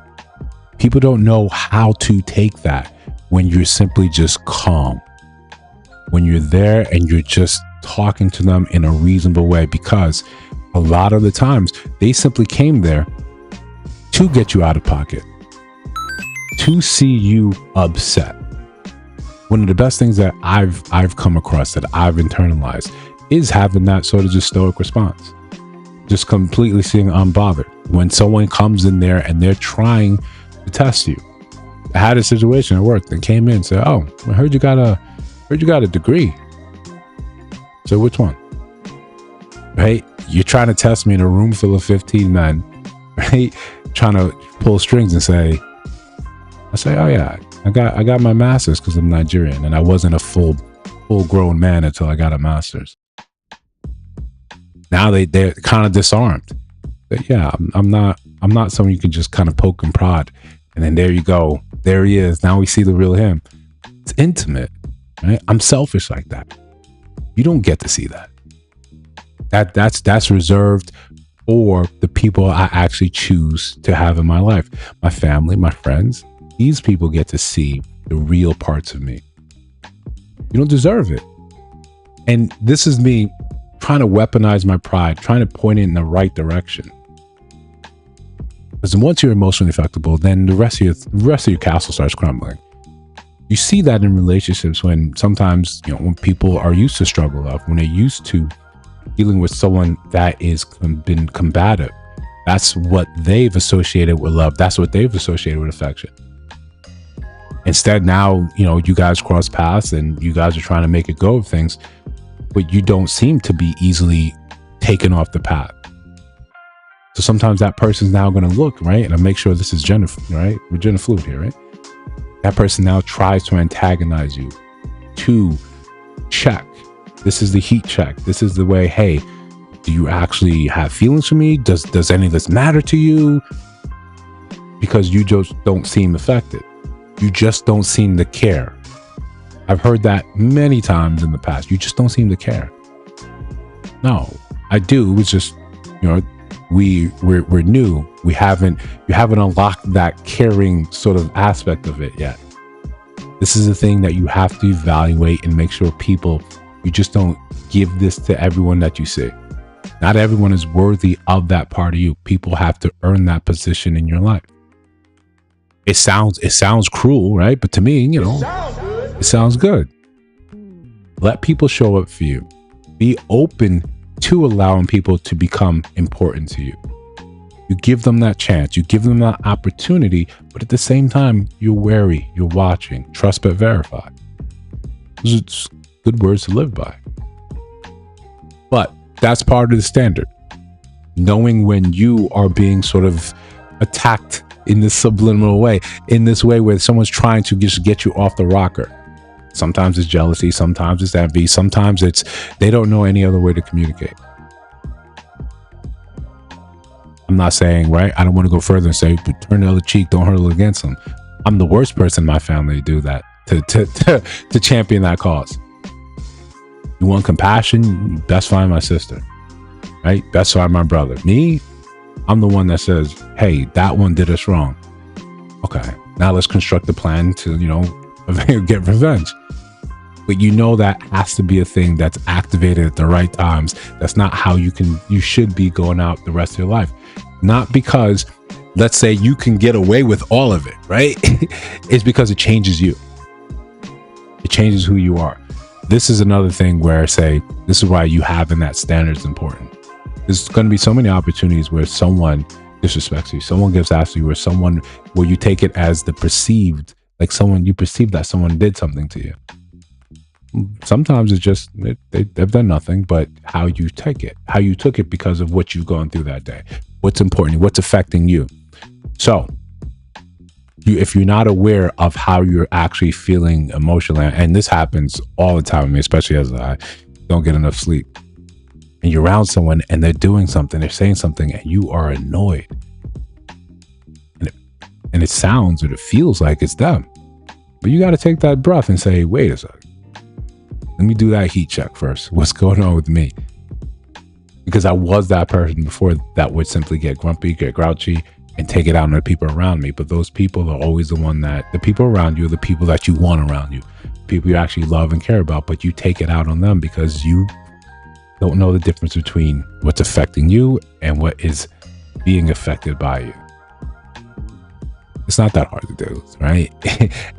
People don't know how to take that when you're simply just calm, when you're there and you're just talking to them in a reasonable way, because a lot of the times they simply came there to get you out of pocket, to see you upset. One of the best things that I've come across, that I've internalized, is having that sort of just stoic response, just completely seeing unbothered when someone comes in there and they're trying to test you. I had a situation at work that came in and said, "Oh, I heard you got a degree." So which one? Right? You're trying to test me in a room full of 15 men, right? Trying to pull strings and say, "Oh yeah, I got my master's because I'm Nigerian, and I wasn't a full grown man until I got a master's." Now they're kind of disarmed. But yeah, I'm not someone you can just kind of poke and prod, and then there you go. There he is. Now we see the real him. It's intimate, right? I'm selfish like that. You don't get to see that. That's reserved for the people I actually choose to have in my life. My family, my friends. These people get to see the real parts of me. You don't deserve it. And this is me trying to weaponize my pride, trying to point it in the right direction. Because once you're emotionally affectable, then the rest of your castle starts crumbling. You see that in relationships when sometimes, when people are used to struggle love, when they're used to dealing with someone that is been combative. That's what they've associated with love. That's what they've associated with affection. Instead, now, you guys cross paths and you guys are trying to make it go of things, but you don't seem to be easily taken off the path. So sometimes that person's now going to look, right? And I'll make sure this is Jennifer, right? We're Jennifer Fluid here, right? That person now tries to antagonize you, to check. This is the heat check. This is the way, hey, do you actually have feelings for me? Does any of this matter to you? Because you just don't seem affected. You just don't seem to care. I've heard that many times in the past. You just don't seem to care. No, I do. It's just, we're new. You haven't unlocked that caring sort of aspect of it yet. This is a thing that you have to evaluate and make sure you just don't give this to everyone that you see. Not everyone is worthy of that part of you. People have to earn that position in your life. It sounds cruel, right? But to me, it sounds good. Let people show up for you. Be open to allowing people to become important to you. You give them that chance. You give them that opportunity, but at the same time, you're wary, you're watching. Trust but verify. Those are just good words to live by. But that's part of the standard. Knowing when you are being sort of attacked in this subliminal way, in this way where someone's trying to just get you off the rocker. Sometimes it's jealousy, sometimes it's envy, sometimes it's they don't know any other way to communicate. I'm not saying, right? I don't want to go further and say, but turn the other cheek, don't hurl against them. I'm the worst person in my family to do that, to champion that cause. You want compassion? Best find my sister, right? Best find my brother. Me, I'm the one that says, hey, that one did us wrong. Okay, now let's construct a plan to, get revenge. But that has to be a thing that's activated at the right times. That's not how you should be going out the rest of your life. Not because, let's say, you can get away with all of it, right? It's because it changes you. It changes who you are. This is another thing where, say, this is why you having that standard is important. There's going to be so many opportunities where someone disrespects you, someone gets after you, where you take it as the perceived, like you perceive that someone did something to you. Sometimes it's just they've done nothing, but how you take it, how you took it because of what you've gone through that day, what's important, what's affecting you. So if you're not aware of how you're actually feeling emotionally, and this happens all the time to me, especially as I don't get enough sleep, and you're around someone and they're doing something, they're saying something, and you are annoyed, and it sounds or it feels like it's them, but you got to take that breath and say, wait a second. Let me do that heat check first. What's going on with me? Because I was that person before that would simply get grumpy, get grouchy, and take it out on the people around me. But those people are always the people around you are the people that you want around you, people you actually love and care about, but you take it out on them because you don't know the difference between what's affecting you and what is being affected by you. It's not that hard to do, right?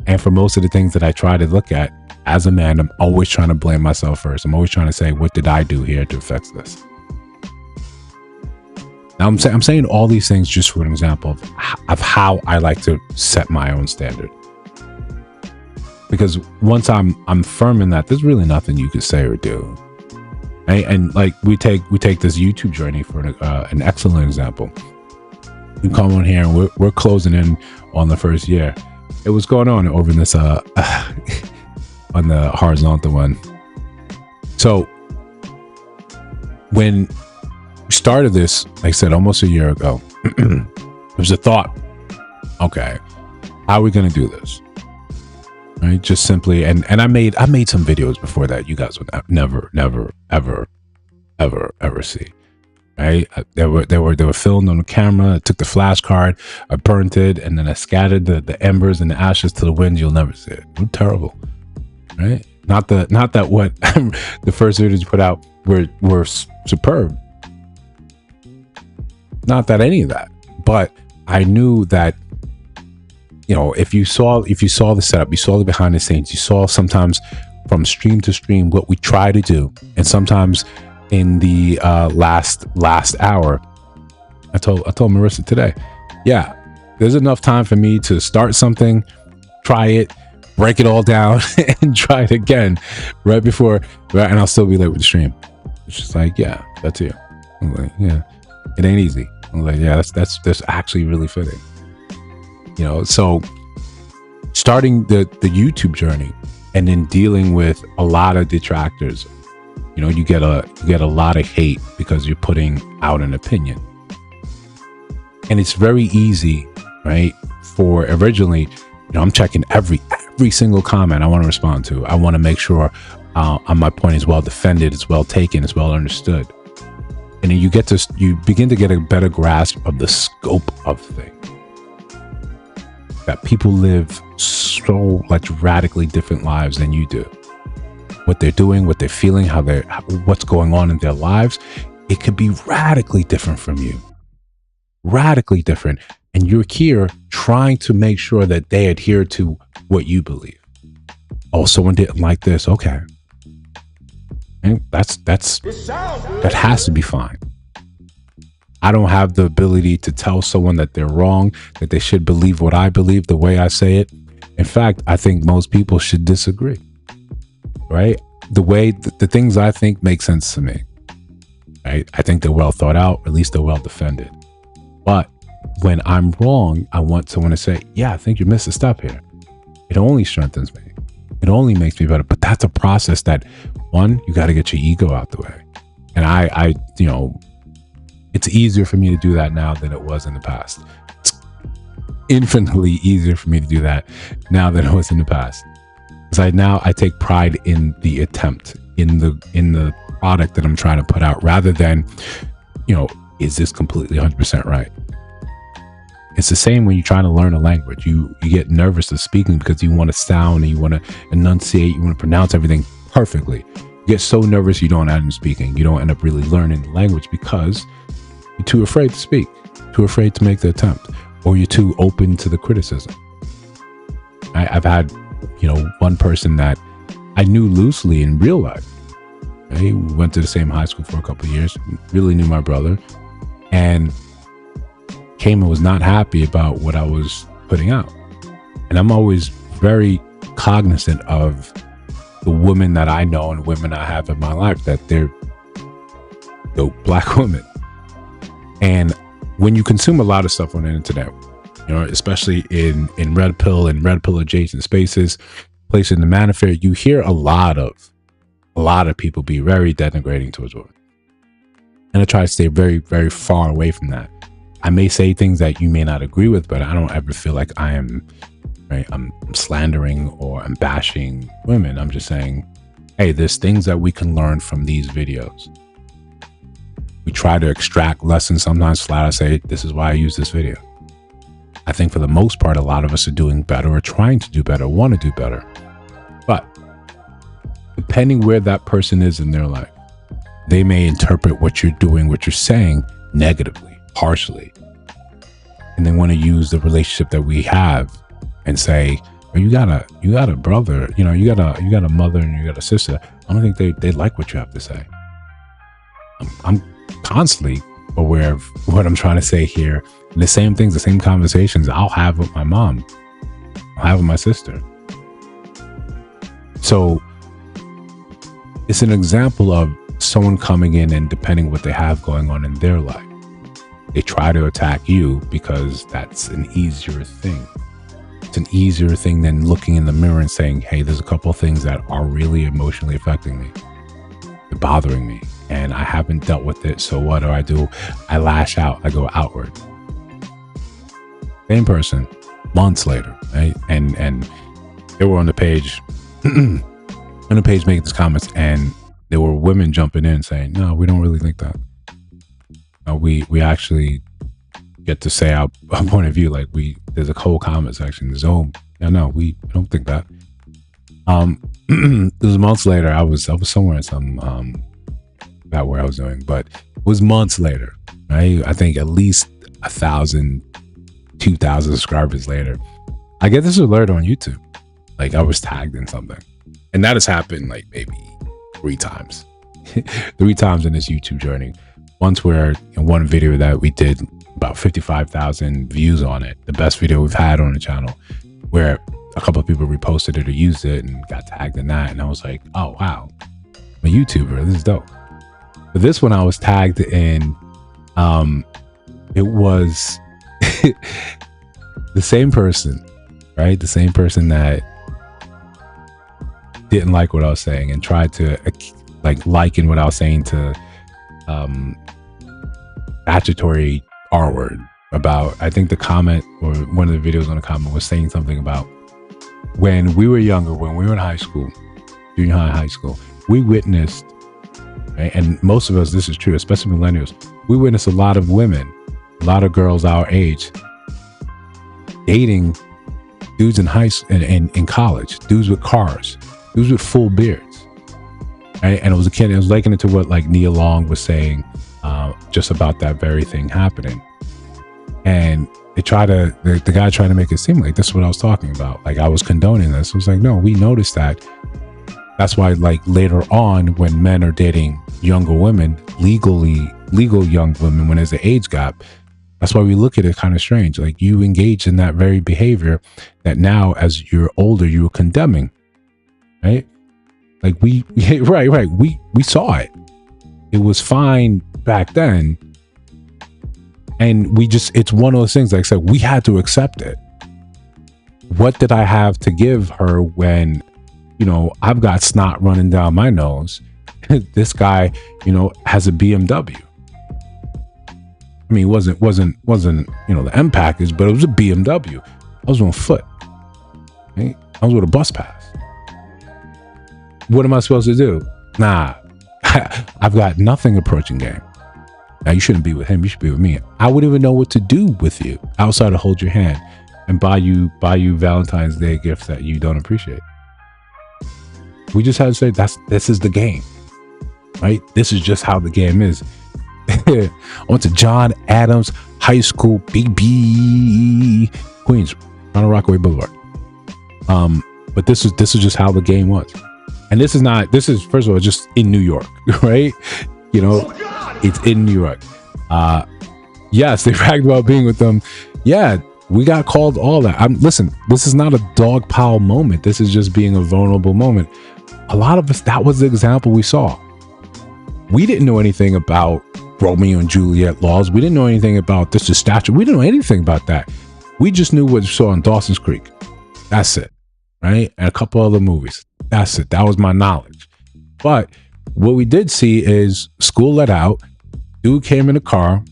And for most of the things that I try to look at, as a man, I'm always trying to blame myself first. I'm always trying to say, what did I do here to affect this? Now, I'm saying all these things just for an example of how I like to set my own standard. Because once I'm firm in that, there's really nothing you could say or do. And like we take this YouTube journey for an excellent example. We come on here and we're closing in on the first year. It was going on over in this on the horizontal one. So when we started this, like I said, almost a year ago, there was a thought, okay, how are we going to do this? Right? Just simply, and I made some videos before that you guys would never, ever see. Right? They were filmed on the camera. I took the flash card, I burnt it, and then I scattered the embers and the ashes to the wind. You'll never see it. It was terrible. Right? Not that what the first videos you put out were superb. Not that any of that, but I knew that, if you saw the setup, you saw the behind the scenes, you saw sometimes from stream to stream what we try to do, and sometimes in the last hour, I told Marissa today, yeah, there's enough time for me to start something, try it, break it all down, and try it again right before, and I'll still be late with the stream. It's just like, yeah, that's it. I'm like, yeah, it ain't easy. I'm like, yeah, that's actually really fitting. So starting the YouTube journey and then dealing with a lot of detractors, you get a lot of hate because you're putting out an opinion. And it's very easy, right? For originally, I'm checking every single comment I want to respond to. I want to make sure my point is well defended, it's well taken, it's well understood. And then you begin to get a better grasp of the scope of things. That people live so radically different lives than you do. What they're doing, what they're feeling, what's going on in their lives, it could be radically different from you. Radically different. And you're here trying to make sure that they adhere to what you believe. Oh, someone didn't like this. Okay. And that has to be fine. I don't have the ability to tell someone that they're wrong, that they should believe what I believe the way I say it. In fact, I think most people should disagree, right? The way the things I think make sense to me, right? I think they're well thought out, or at least they're well defended. But when I'm wrong, I want someone to say, yeah, I think you missed a step here. It only strengthens me. It only makes me better. But that's a process that, one, you got to get your ego out the way. And I it's easier for me to do that now than it was in the past. infinitely easier for me to do that now than it was in the past. Because I take pride in the attempt, in the product that I'm trying to put out, rather than, is this completely 100% right? It's the same when you're trying to learn a language. You get nervous of speaking because you want to sound and you want to enunciate, you want to pronounce everything perfectly. You get so nervous you don't end up speaking. You don't end up really learning the language because you're too afraid to speak, too afraid to make the attempt, or you're too open to the criticism. I've had, one person that I knew loosely in real life. We went to the same high school for a couple of years, really knew my brother, and came and was not happy about what I was putting out. And I'm always very cognizant of the women that I know and women I have in my life, that they're Black women. And when you consume a lot of stuff on the internet, especially in red pill and red pill adjacent spaces, places in the manosphere, you hear a lot of people be very denigrating towards women. And I try to stay very, very far away from that. I may say things that you may not agree with, but I don't ever feel like I'm slandering or I'm bashing women. I'm just saying, hey, there's things that we can learn from these videos. We try to extract lessons, sometimes flat out say, this is why I use this video. I think for the most part, a lot of us are doing better or trying to do better, want to do better. But depending where that person is in their life, they may interpret what you're doing, what you're saying negatively, harshly. And they want to use the relationship that we have and say, oh, you got a brother, you got a mother and you got a sister. I don't think they like what you have to say. I'm constantly aware of what I'm trying to say here. And the same things, the same conversations I'll have with my mom, I'll have with my sister. So it's an example of someone coming in and depending what they have going on in their life, they try to attack you because that's an easier thing. It's an easier thing than looking in the mirror and saying, hey, there's a couple of things that are really emotionally affecting me. They're bothering me and I haven't dealt with it. So what do? I lash out. I go outward. Same person, months later, right? And they were on the page, making these comments, and there were women jumping in saying, no, we don't really think that. We actually get to say our point of view. Like there's a whole comment section. There's we don't think that. It was months later. I was somewhere in some about where I was doing, but it was months later. Right? I think at least 1,000, 2,000 subscribers later, I get this alert on YouTube. Like I was tagged in something, and that has happened like maybe 3 times, 3 times in this YouTube journey. Once where in one video that we did about 55,000 views on it, the best video we've had on the channel, where a couple of people reposted it or used it and got tagged in that. And I was like, oh, wow, I'm a YouTuber. This is dope. But this one I was tagged in, it was the same person, right? The same person that didn't like what I was saying and tried to liken what I was saying to statutory R word about, I think the comment or one of the videos on the comment was saying something about when we were younger, when we were in high school, junior high school, we witnessed, right, and most of us, this is true, especially millennials, we witnessed a lot of women, a lot of girls our age dating dudes in high school and in college, dudes with cars, dudes with full beards, right? And it was likening to what like Nia Long was saying, just about that very thing happening. And the guy tried to make it seem like this is what I was talking about. Like I was condoning this. I was like, no, we noticed that. That's why like later on when men are dating younger women, legal young women, when there's an age gap, that's why we look at it kind of strange. Like you engage in that very behavior that now as you're older, you're condemning, right? Like right. We saw it. It was fine back then. And it's one of those things, like I said, we had to accept it. What did I have to give her when, I've got snot running down my nose? This guy, has a BMW. I mean, it wasn't the M package, but it was a BMW. I was on foot. Right? I was with a bus pass. What am I supposed to do? Nah, I've got nothing approaching game. Now you shouldn't be with him. You should be with me. I wouldn't even know what to do with you outside of hold your hand and buy you Valentine's Day gifts that you don't appreciate. We just had to say this is the game, right? This is just how the game is. I went to John Adams High School, BB, Queens, on Rockaway Boulevard. But this is just how the game was. And this is first of all just in New York, right? It's in New York. Yes, they bragged about being with them. Yeah, we got called all that. Listen, this is not a dog pile moment. This is just being a vulnerable moment. A lot of us, that was the example we saw. We didn't know anything about Romeo and Juliet laws. We didn't know anything about this is statute. We didn't know anything about that. We just knew what we saw in Dawson's Creek. That's it, right? And a couple other movies. That's it. That was my knowledge. But what we did see is school let out. Dude came in a car,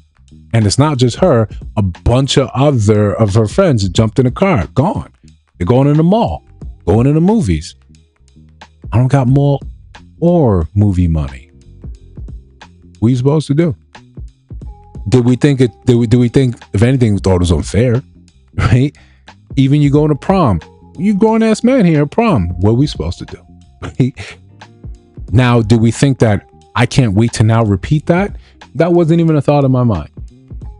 and it's not just her. A bunch of other of her friends jumped in the car. Gone. They're going in the mall, going in the movies. I don't got mall or movie money. What are you supposed to do? Did we think if anything, we thought it was unfair, right? Even you going to prom, you grown ass man here at prom. What are we supposed to do? Right? Now, do we think that I can't wait to now repeat that? That wasn't even a thought in my mind,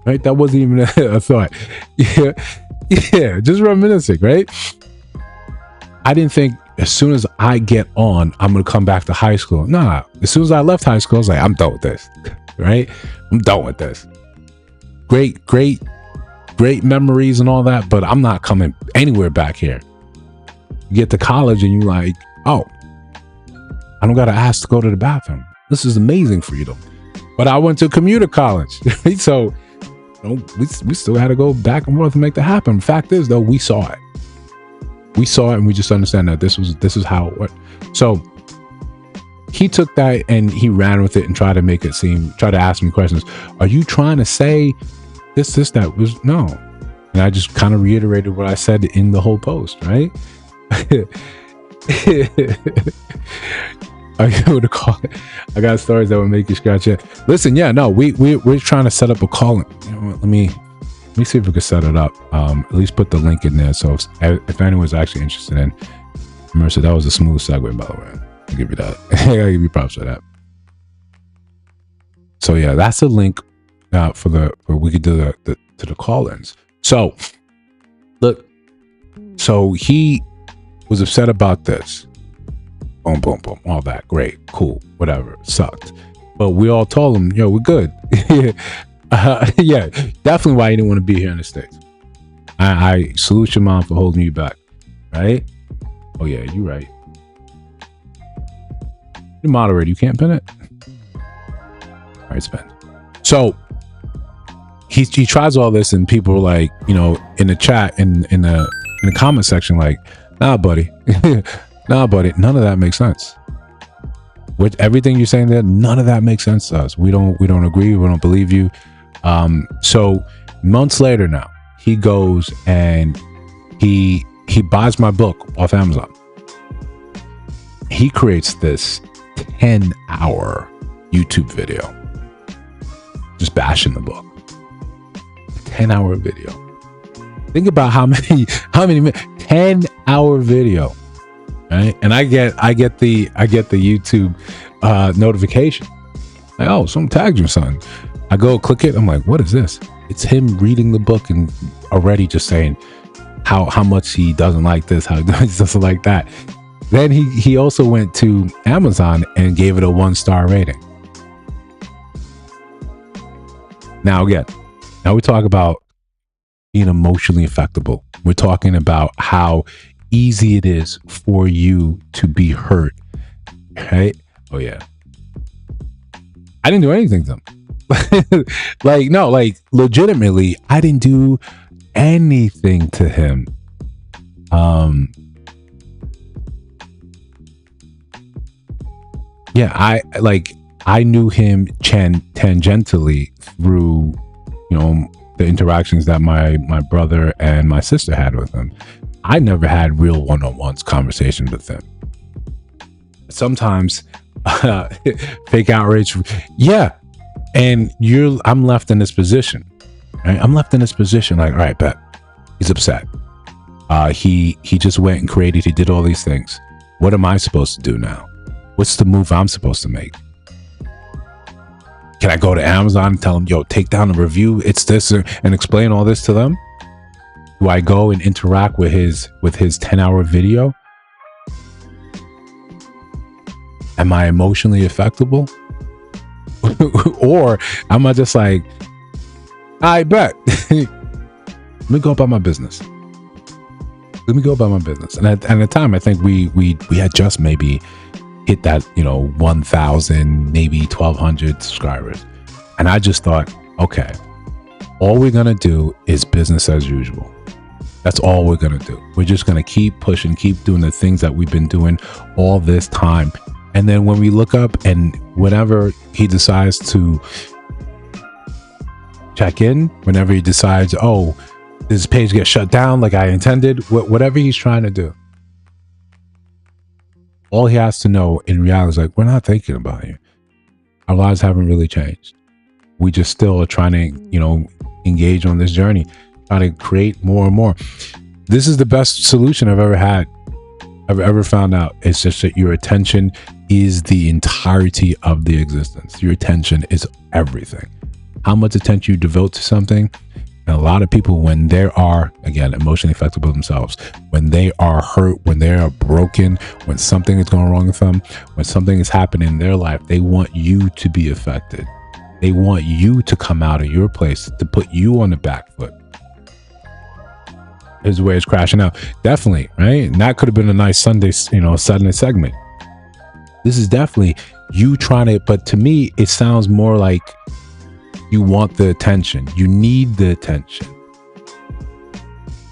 right? That wasn't even a thought. Yeah, just reminiscing, right? I didn't think as soon as I get on, I'm going to come back to high school. Nah, as soon as I left high school, I was like, I'm done with this, right? I'm done with this. Great memories and all that, but I'm not coming anywhere back here. You get to college and you're like, oh, I don't got to ask to go to the bathroom. This is amazing freedom. But I went to commuter college, so we still had to go back and forth to make that happen. Fact is, though, we saw it. We saw it, and we just understand that this is how it went. So he took that and he ran with it and tried to ask me questions. Are you trying to say this, that? Was no. And I just kind of reiterated what I said in the whole post, right? I got stories that would make you scratch your head. Listen, yeah, no, we're trying to set up a call. Let me see if we can set it up. At least put the link in there. So if anyone's actually interested in Mercer, that was a smooth segue, by the way. I'll give you that. I'll give you props for that. So yeah, that's a link for we could do the call-ins. So look, so he was upset about this. Boom, boom, boom, all that. Great, cool, whatever. Sucked. But we all told him, yo, we're good. Yeah, definitely why you didn't want to be here in the States. I salute your mom for holding you back, right? Oh yeah, you're right. You're moderator, you can't pin it. All right, spend. So he tries all this, and people are like, in the chat, in the comment section, like, nah, buddy. Nah, buddy, none of that makes sense. With everything you're saying there, none of that makes sense to us. We don't agree. We don't believe you. So months later now, he goes and he buys my book off Amazon. He creates this 10-hour YouTube video, just bashing the book. 10-hour video. Think about how many 10-hour video. Right? And I get the YouTube notification. Like, oh, someone tagged you, son. I go click it. I'm like, what is this? It's him reading the book and already just saying how much he doesn't like this, how he doesn't like that. Then he also went to Amazon and gave it a 1-star rating. Now we talk about being emotionally affectable. We're talking about how easy it is for you to be hurt, right? Oh yeah, I didn't do anything to him. like legitimately, I didn't do anything to him. Yeah, I knew him tangentially through the interactions that my brother and my sister had with him. I never had real one-on-ones conversations with them. Sometimes fake outrage, yeah. And I'm left in this position. Right? I'm left in this position like, all right, bet. He's upset. He just went and created, he did all these things. What am I supposed to do now? What's the move I'm supposed to make? Can I go to Amazon and tell them, yo, take down the review, it's this, and explain all this to them? Do I go and interact with his 10-hour video? Am I emotionally affectable? Or am I just like, I bet. Let me go about my business. And at the time, I think we had just maybe hit that, 1,000, maybe 1,200 subscribers. And I just thought, okay, all we're going to do is business as usual. That's all we're going to do. We're just going to keep pushing, keep doing the things that we've been doing all this time. And then when we look up and whenever he decides to check in, whenever he decides, oh, this page gets shut down like I intended, whatever he's trying to do, all he has to know in reality is like, we're not thinking about you. Our lives haven't really changed. We just still are trying to, engage on this journey, trying to create more and more. This is the best solution I've ever found out. It's just that your attention is the entirety of the existence. Your attention is everything. How much attention you devote to something. And a lot of people, when they are, again, emotionally affected by themselves, when they are hurt, when they are broken, when something is going wrong with them, when something is happening in their life, they want you to be affected. They want you to come out of your place, to put you on the back foot. Here's where it's crashing out. Definitely, right? And that could have been a nice Sunday, Sunday segment. This is definitely you trying to, but to me, it sounds more like you want the attention. You need the attention.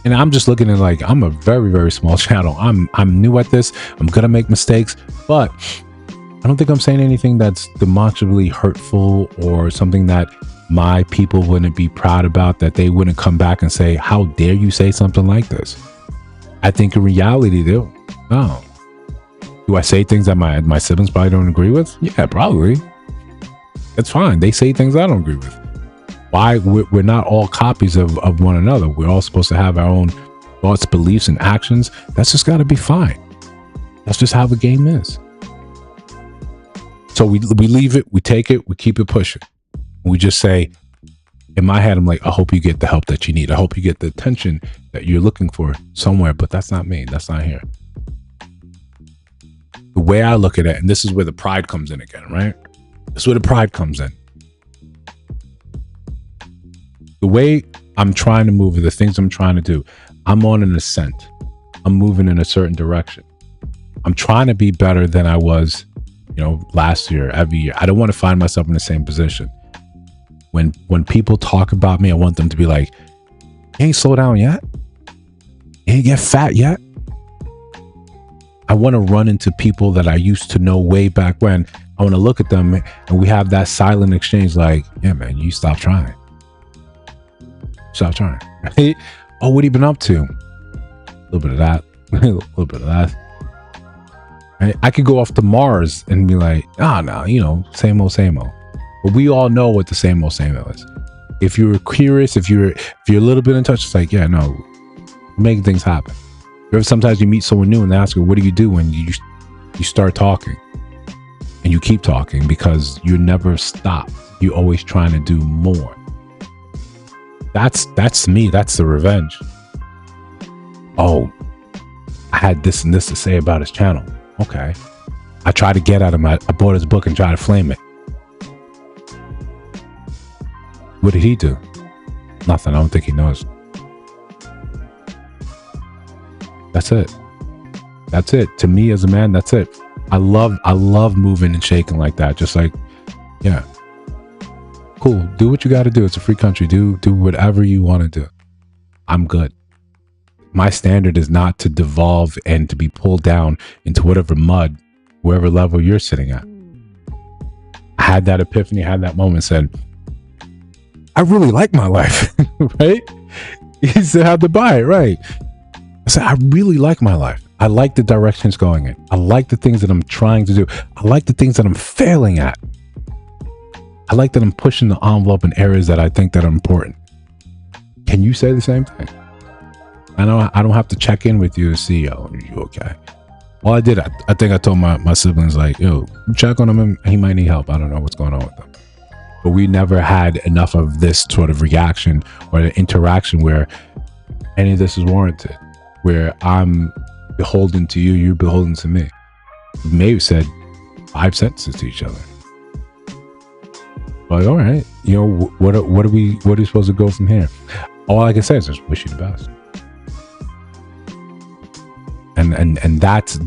And I'm just looking at like, I'm a very, very small channel. I'm new at this. I'm going to make mistakes, but I don't think I'm saying anything that's demonstrably hurtful or something that my people wouldn't be proud about, that they wouldn't come back and say, how dare you say something like this? I think in reality, they'll, no. Do I say things that my siblings probably don't agree with? Yeah, probably. That's fine. They say things I don't agree with. Why? We're not all copies of one another. We're all supposed to have our own thoughts, beliefs, and actions. That's just got to be fine. That's just how the game is. So we leave it, we take it, we keep it pushing. We just say, in my head, I'm like, I hope you get the help that you need. I hope you get the attention that you're looking for somewhere, but that's not me. That's not here. The way I look at it, and this is where the pride comes in again, right? This is where the pride comes in. The way I'm trying to move, the things I'm trying to do, I'm on an ascent. I'm moving in a certain direction. I'm trying to be better than I was, last year, every year. I don't want to find myself in the same position. When people talk about me, I want them to be like, you ain't slow down yet? You ain't get fat yet? I want to run into people that I used to know way back when. I want to look at them and we have that silent exchange like, yeah, man, you stop trying. Stop trying. Right? Oh, what have you been up to? A little bit of that. A little bit of that. Right? I could go off to Mars and be like, no, same old, same old. But we all know what the same old is. If you're curious, if you're a little bit in touch, it's like, yeah, no, make things happen. Sometimes you meet someone new and they ask you, what do you do? And you start talking and you keep talking because you never stop. You're always trying to do more. That's me. That's the revenge. Oh, I had this and this to say about his channel. Okay. I tried to get at him. I bought his book and tried to flame it. What did he do? Nothing. I don't think he knows. That's it. That's it. To me as a man, that's it. I love moving and shaking like that. Just like, yeah. Cool. Do what you got to do. It's a free country. Do whatever you want to do. I'm good. My standard is not to devolve and to be pulled down into whatever mud, wherever level you're sitting at. I had that epiphany, had that moment, said, I really like my life, right? He said, how'd to buy it, right? I said, I really like my life. I like the direction it's going in. I like the things that I'm trying to do. I like the things that I'm failing at. I like that I'm pushing the envelope in areas that I think that are important. Can you say the same thing? I know I don't have to check in with you to see, yo, are you okay? All I did, I think I told my siblings, like, yo, check on him. He might need help. I don't know what's going on with him. But we never had enough of this sort of reaction or interaction where any of this is warranted, where I'm beholden to you, you're beholden to me. We may have said 5 sentences to each other. Like, all right, you know, what are we supposed to go from here? All I can say is just wish you the best. And that's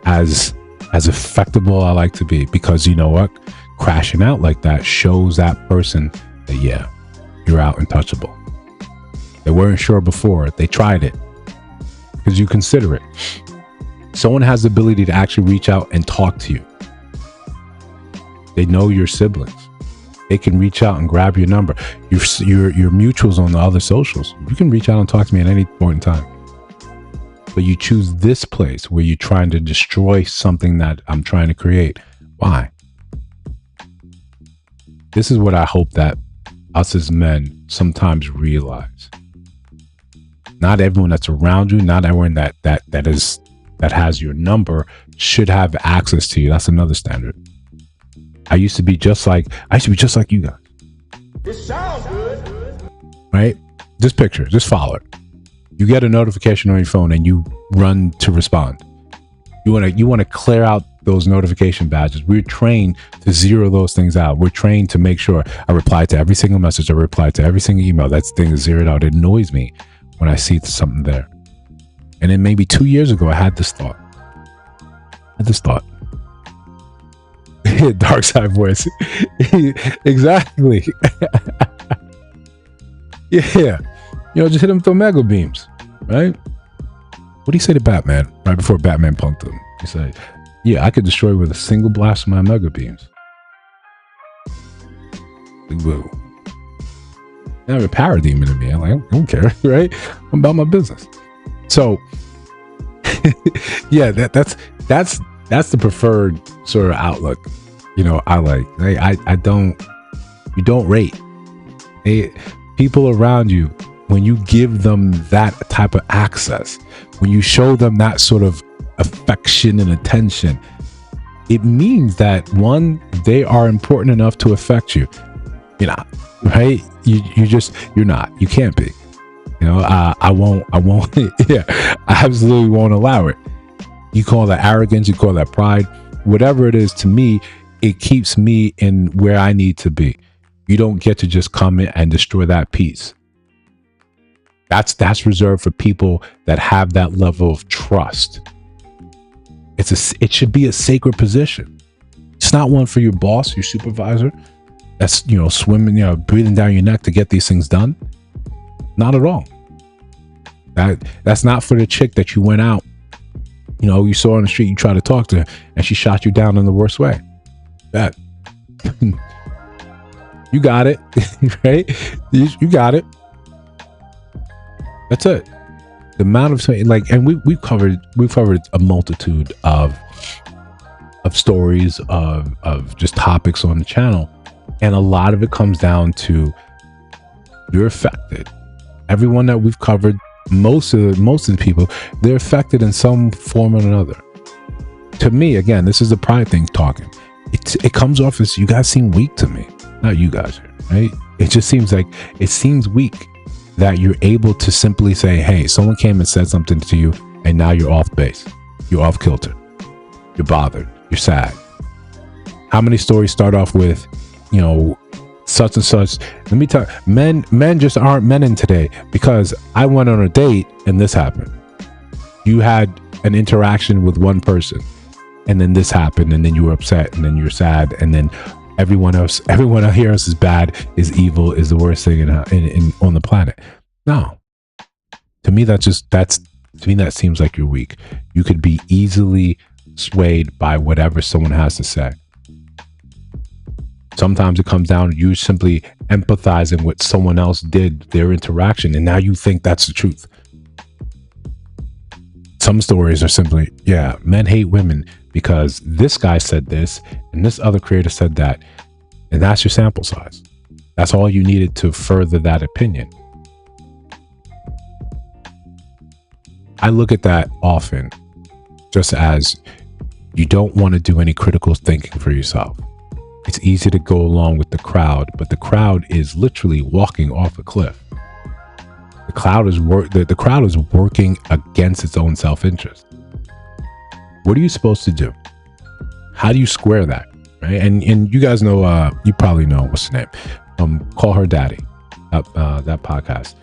as effectable I like to be, because you know what? Crashing out like that shows that person that, yeah, you're out untouchable. They weren't sure before. They tried it because you consider it. Someone has the ability to actually reach out and talk to you. They know your siblings. They can reach out and grab your number. Your mutuals on the other socials. You can reach out and talk to me at any point in time. But you choose this place where you're trying to destroy something that I'm trying to create. Why? This is what I hope that us as men sometimes realize. Not everyone that's around you, not everyone that has your number should have access to you. That's another standard. I used to be just like you guys. It sounds good. Right? Just picture, just follow it. You get a notification on your phone and you run to respond. You want to clear out those notification badges. We're trained to zero those things out. We're trained to make sure I reply to every single message. I reply to every single email. That thing is zeroed out. It annoys me when I see something there. And then maybe 2 years ago, I had this thought. Dark side voice. Exactly. Yeah. You know, just hit him with the mega beams, right? What do you say to Batman right before Batman punked him? He said, yeah, I could destroy with a single blast of my mega beams. Whoa. Now you're a parademon to me. I'm like, I don't care, right? I'm about my business. So, yeah, that's the preferred sort of outlook. You know, I like. You don't rate. People around you, when you give them that type of access, when you show them that sort of affection and attention, it means that, one, they are important enough to affect you. You're not, right? You're not. You can't be. You know, I won't. Yeah, I absolutely won't allow it. You call that arrogance, you call that pride, whatever it is. To me, it keeps me in where I need to be. You don't get to just come in and destroy that peace. That's reserved for people that have that level of trust. It should be a sacred position. It's not one for your boss, your supervisor. That's, you know, swimming, you know, breathing down your neck to get these things done. Not at all. That's not for the chick that you went out, you know, you saw on the street, you tried to talk to her, and she shot you down in the worst way. That you got it, right? You got it. That's it. The amount of, like, and we've covered a multitude of stories of just topics on the channel, and a lot of it comes down to you're affected. Everyone that we've covered, most of the people, they're affected in some form or another. To me, again, this is the pride thing talking. It comes off as, you guys seem weak to me. Not you guys, right? It just seems like, it seems weak that you're able to simply say, hey, someone came and said something to you, and now you're off base. You're off kilter. You're bothered. You're sad. How many stories start off with, you know, such and such? Let me tell you, men just aren't men in today, because I went on a date and this happened. You had an interaction with one person, and then this happened, and then you were upset, and then you're sad, and then everyone else here else is bad, is evil, is the worst thing on the planet. No, to me that seems like you're weak. You could be easily swayed by whatever someone has to say. Sometimes it comes down to you simply empathizing with someone else did, their interaction, and now you think that's the truth. Some stories are simply, yeah, men hate women because this guy said this and this other creator said that. And that's your sample size. That's all you needed to further that opinion. I look at that often just as you don't want to do any critical thinking for yourself. It's easy to go along with the crowd, but the crowd is literally walking off a cliff. The crowd is working against its own self-interest. What are you supposed to do? How do you square that? Right? And you guys know, you probably know what's the name. Call Her Daddy. That podcast.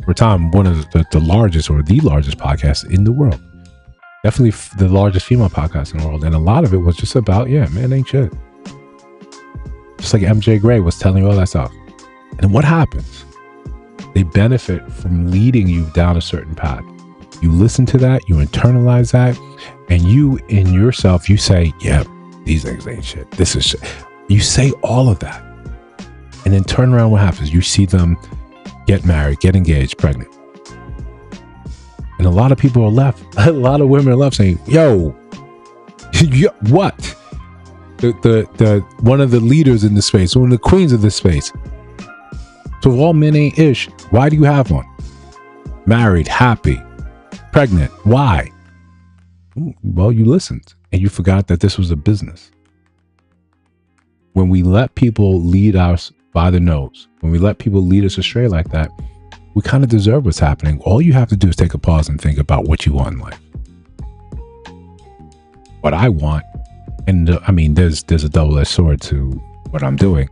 For time, one of the largest or the largest podcasts in the world. Definitely the largest female podcast in the world. And a lot of it was just about, yeah, man ain't shit. Just like MJ Gray was telling you all that stuff. And what happens? They benefit from leading you down a certain path. You listen to that, you internalize that, and you in yourself, you say, yeah, these things ain't shit. This is shit. You say all of that. And then turn around, what happens? You see them get married, get engaged, pregnant. And a lot of people are left, a lot of women are left saying, yo, what? The one of the leaders in the space, one of the queens of this space. So if all men ain't ish, why do you have one? Married, happy, pregnant. Why? Well, you listened and you forgot that this was a business. When we let people lead us by the nose, when we let people lead us astray like that, we kind of deserve what's happening. All you have to do is take a pause and think about what you want in life. What I want, and I mean, there's a double-edged sword to what I'm doing,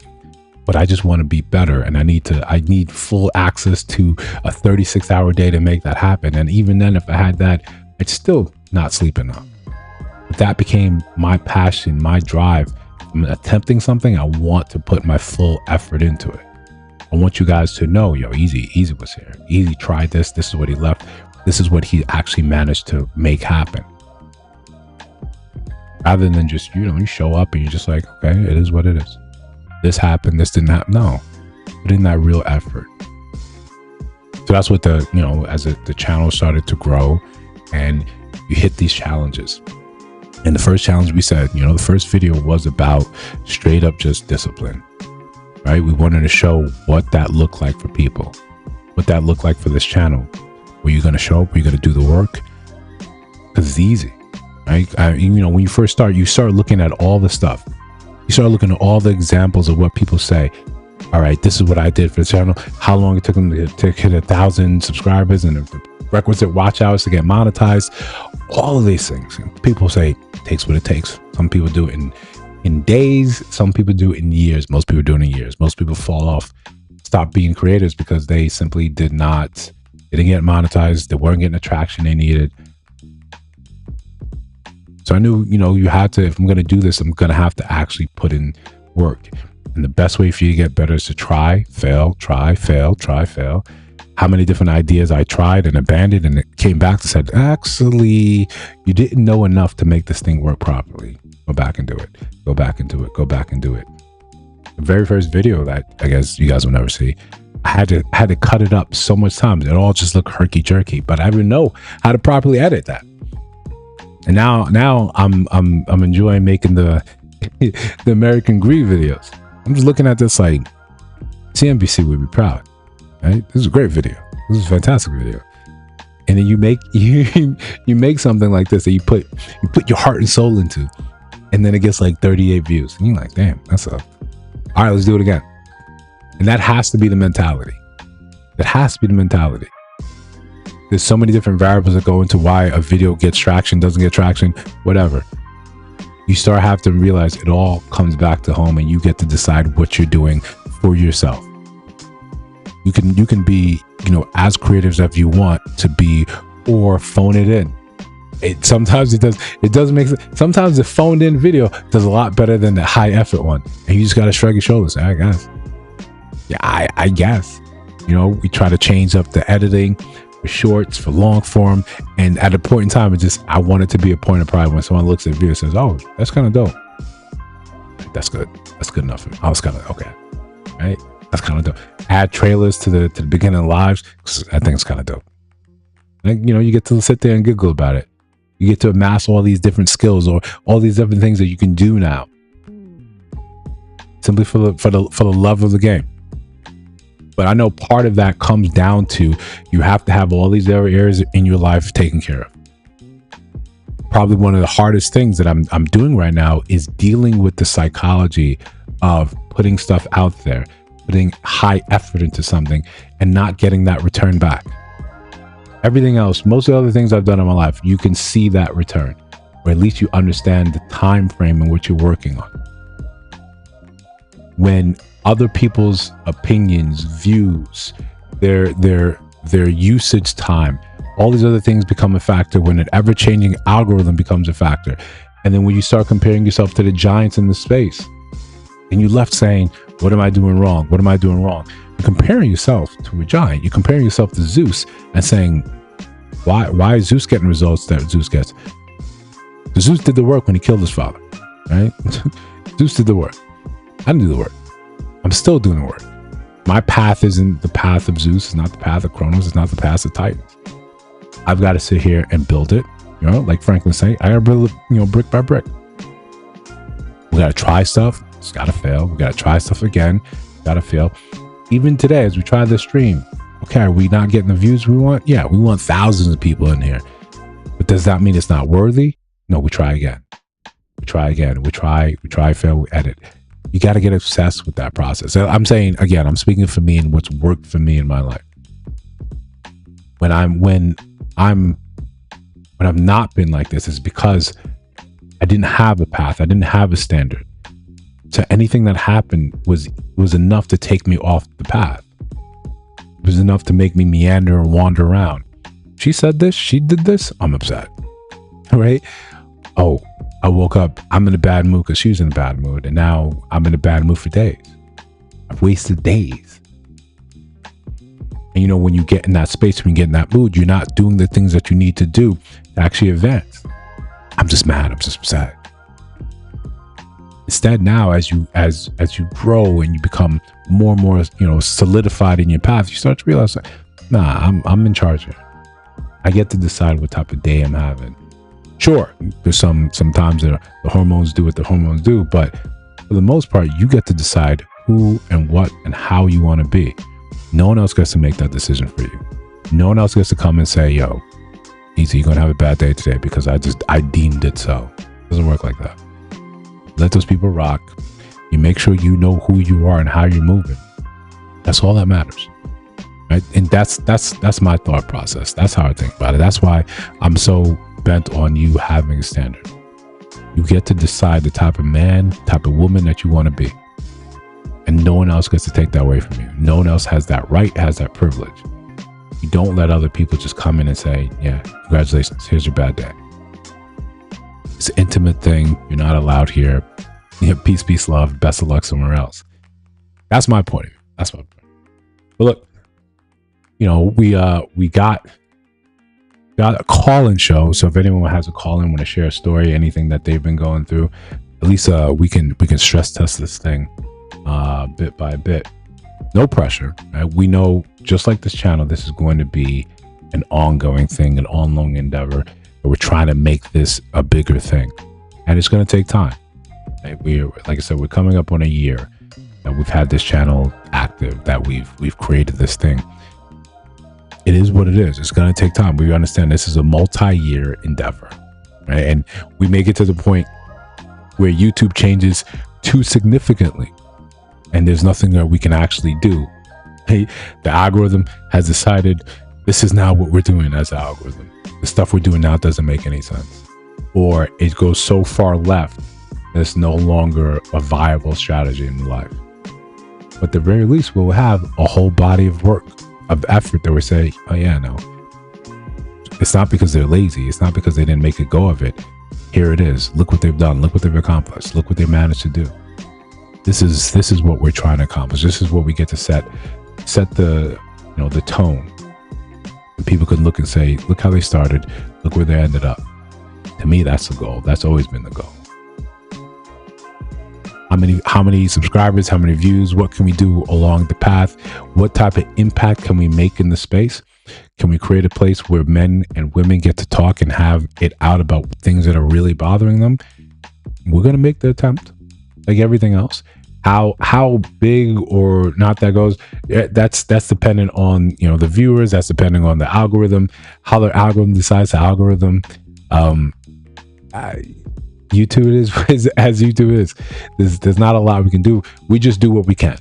but I just want to be better, and I need full access to a 36-hour day to make that happen. And even then, if I had that, I'd still not sleep enough. If that became my passion, my drive, I'm attempting something, I want to put my full effort into it. I want you guys to know, yo, Eze was here. Eze tried this. This is what he left. This is what he actually managed to make happen. Rather than just, you show up and you're just like, okay, it is what it is. This happened, this didn't happen. No, put in that real effort. So that's what as the channel started to grow and you hit these challenges. And the first challenge we said, the first video was about straight up just discipline, right? We wanted to show what that looked like for people, what that looked like for this channel. Were you going to show up? Were you going to do the work? Because it's easy, right? When you first start, you start looking at all the stuff. You start looking at all the examples of what people say. All right, this is what I did for the channel. How long it took them to hit 1,000 subscribers and the requisite watch hours to get monetized. All of these things. People say it takes what it takes. Some people do it in days. Some people do it in years. Most people do it in years. Most people fall off, stop being creators because they simply didn't get monetized. They weren't getting the traction they needed. So I knew, you had to, if I'm going to do this, I'm going to have to actually put in work. And the best way for you to get better is to try, fail, try, fail, try, fail. How many different ideas I tried and abandoned, and it came back and said, actually, you didn't know enough to make this thing work properly. Go back and do it. Go back and do it. Go back and do it. The very first video that I guess you guys will never see, I had to cut it up so much times. It all just looked herky jerky, but I didn't know how to properly edit that. And now I'm enjoying making the the American Greed videos. I'm just looking at this like CNBC would be proud. Right? This is a great video. This is a fantastic video. And then you make something like this that you put your heart and soul into, and then it gets like 38 views. And you're like, damn, that's all right, let's do it again. And that has to be the mentality. That has to be the mentality. There's so many different variables that go into why a video gets traction, doesn't get traction, whatever. You start having to realize it all comes back to home, and you get to decide what you're doing for yourself. You can be, as creative as you want to be, or phone it in. Sometimes it doesn't make sense. Sometimes the phoned in video does a lot better than the high effort one. And you just got to shrug your shoulders. I guess. Yeah, I guess. We try to change up the editing for shorts, for long form. And at a point in time, I want it to be a point of pride when someone looks at the video and says, oh, that's kind of dope. That's good. That's good enough for me. I was kind of okay, right? That's kind of dope. Add trailers to the beginning of lives. I think it's kind of dope. Like, you know, you get to sit there and giggle about it. You get to amass all these different skills or all these different things that you can do now, simply for the love of the game. But I know part of that comes down to you have to have all these other areas in your life taken care of. Probably one of the hardest things that I'm doing right now is dealing with the psychology of putting stuff out there, putting high effort into something and not getting that return back. Everything else, most of the other things I've done in my life, you can see that return, or at least you understand the time frame in which you're working on. When other people's opinions, views, their usage time, all these other things become a factor, when an ever-changing algorithm becomes a factor. And then when you start comparing yourself to the giants in the space, and you're left saying, what am I doing wrong? What am I doing wrong? You're comparing yourself to a giant. You're comparing yourself to Zeus and saying, why is Zeus getting results that Zeus gets? Zeus did the work when he killed his father, right? Zeus did the work. I didn't do the work. I'm still doing the work. My path isn't the path of Zeus. It's not the path of Kronos. It's not the path of Titans. I've got to sit here and build it. You know, like Franklin said, I got to build it, you know, brick by brick. We got to try stuff. It's got to fail. We got to try stuff again. Got to fail. Even today, as we try this stream, okay, are we not getting the views we want? Yeah, we want thousands of people in here. But does that mean it's not worthy? No, we try again. We try again. We try, fail, we edit. You got to get obsessed with that process. So I'm saying, again, I'm speaking for me and what's worked for me in my life. When I've not been like this, is because I didn't have a path. I didn't have a standard. So anything that happened was enough to take me off the path. It was enough to make me meander and wander around. She said this, she did this, I'm upset. Right? Oh, I woke up, I'm in a bad mood because she was in a bad mood. And now I'm in a bad mood for days. I've wasted days. And you know, when you get in that space, when you get in that mood, you're not doing the things that you need to do to actually advance. I'm just mad, I'm just upset. Instead, now as you grow and you become more and more, you know, solidified in your path, you start to realize, nah, I'm in charge here. I get to decide what type of day I'm having. Sure, there's sometimes the hormones do what the hormones do, but for the most part, you get to decide who and what and how you want to be. No one else gets to make that decision for you. No one else gets to come and say, yo, Eze, you're gonna have a bad day today because I deemed it so. It doesn't work like that. Let those people rock. You make sure you know who you are and how you're moving. That's all that matters, right? And that's my thought process. That's how I think about it. That's why I'm so bent on you having a standard. You get to decide the type of man, type of woman that you want to be, and no one else gets to take that away from you. No one else has that right, has that privilege. You don't let other people just come in and say, yeah, congratulations, here's your bad day. It's an intimate thing. You're not allowed here. You know, peace, love, best of luck somewhere else. That's my point of view. That's my point. But look, you know, we got a call-in show. So if anyone has a call-in, want to share a story, anything that they've been going through, at least we can stress test this thing bit by bit. No pressure. Right? We know, just like this channel, this is going to be an ongoing thing, an ongoing endeavor. We're trying to make this a bigger thing, and it's going to take time. Right? Like I said, we're coming up on a year that we've had this channel active, that we've created this thing. It is what it is. It's going to take time. We understand this is a multi-year endeavor, right? And we may get to the point where YouTube changes too significantly, and there's nothing that we can actually do. Hey, the algorithm has decided this is now what we're doing as an algorithm. The stuff we're doing now doesn't make any sense, or it goes so far left that it's no longer a viable strategy in life. But at the very least, we'll have a whole body of work, of effort, that we say, oh yeah, no, it's not because they're lazy. It's not because they didn't make a go of it. Here it is. Look what they've done. Look what they've accomplished. Look what they managed to do. This is what we're trying to accomplish. This is what we get to set the, you know, the tone. And people can look and say, look how they started, look where they ended up. To me, that's the goal. That's always been the goal. How many subscribers, how many views, what can we do along the path? What type of impact can we make in the space? Can we create a place where men and women get to talk and have it out about things that are really bothering them? We're going to make the attempt, like everything else. How big or not that goes, that's dependent on, you know, the viewers. That's depending on the algorithm, how the algorithm decides the algorithm. YouTube is as YouTube is. There's not a lot we can do. We just do what we can.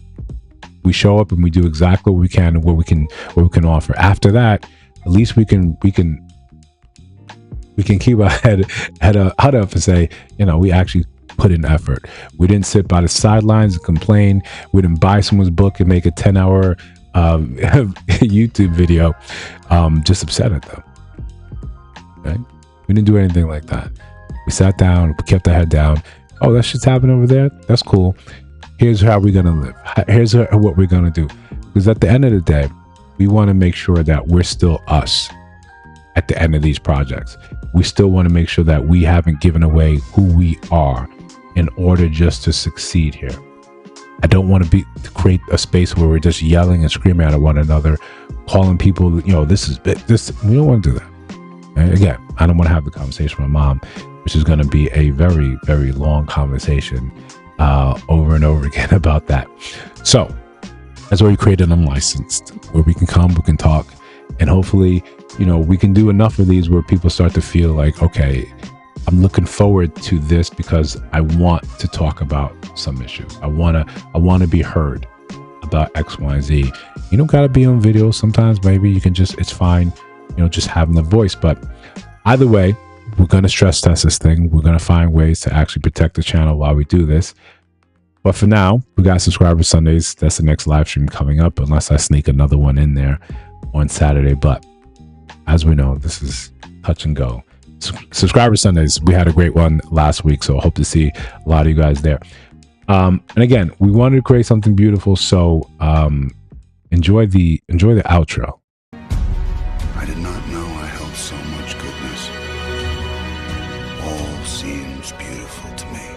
We show up and we do exactly what we can and what we can offer. After that, at least we can keep our head up and say, you know, we actually put in effort. We didn't sit by the sidelines and complain. We didn't buy someone's book and make a 10-hour YouTube video just upset at them. Okay? We didn't do anything like that. We sat down, we kept our head down. Oh, that shit's happening over there? That's cool. Here's how we're going to live. Here's what we're going to do. Because at the end of the day, we want to make sure that we're still us at the end of these projects. We still want to make sure that we haven't given away who we are in order just to succeed here. I don't want to create a space where we're just yelling and screaming at one another, calling people, you know, this is big. We don't want to do that. And again, I don't want to have the conversation with my mom, which is going to be a very, very long conversation over and over again about that. So that's why we created Unlicensed, where we can come, we can talk, and hopefully, you know, we can do enough of these where people start to feel like, okay, I'm looking forward to this because I want to talk about some issues. I want to be heard about X, Y, Z. You don't got to be on video. Sometimes maybe you can just, it's fine, you know, just having the voice. But either way, we're going to stress test this thing. We're going to find ways to actually protect the channel while we do this. But for now, we got Subscriber Sundays. That's the next live stream coming up, unless I sneak another one in there on Saturday. But as we know, this is touch and go. Subscriber Sundays, we had a great one last week, so I hope to see a lot of you guys there. And again, we wanted to create something beautiful, so enjoy the outro. I did not know I held so much goodness. All seems beautiful to me.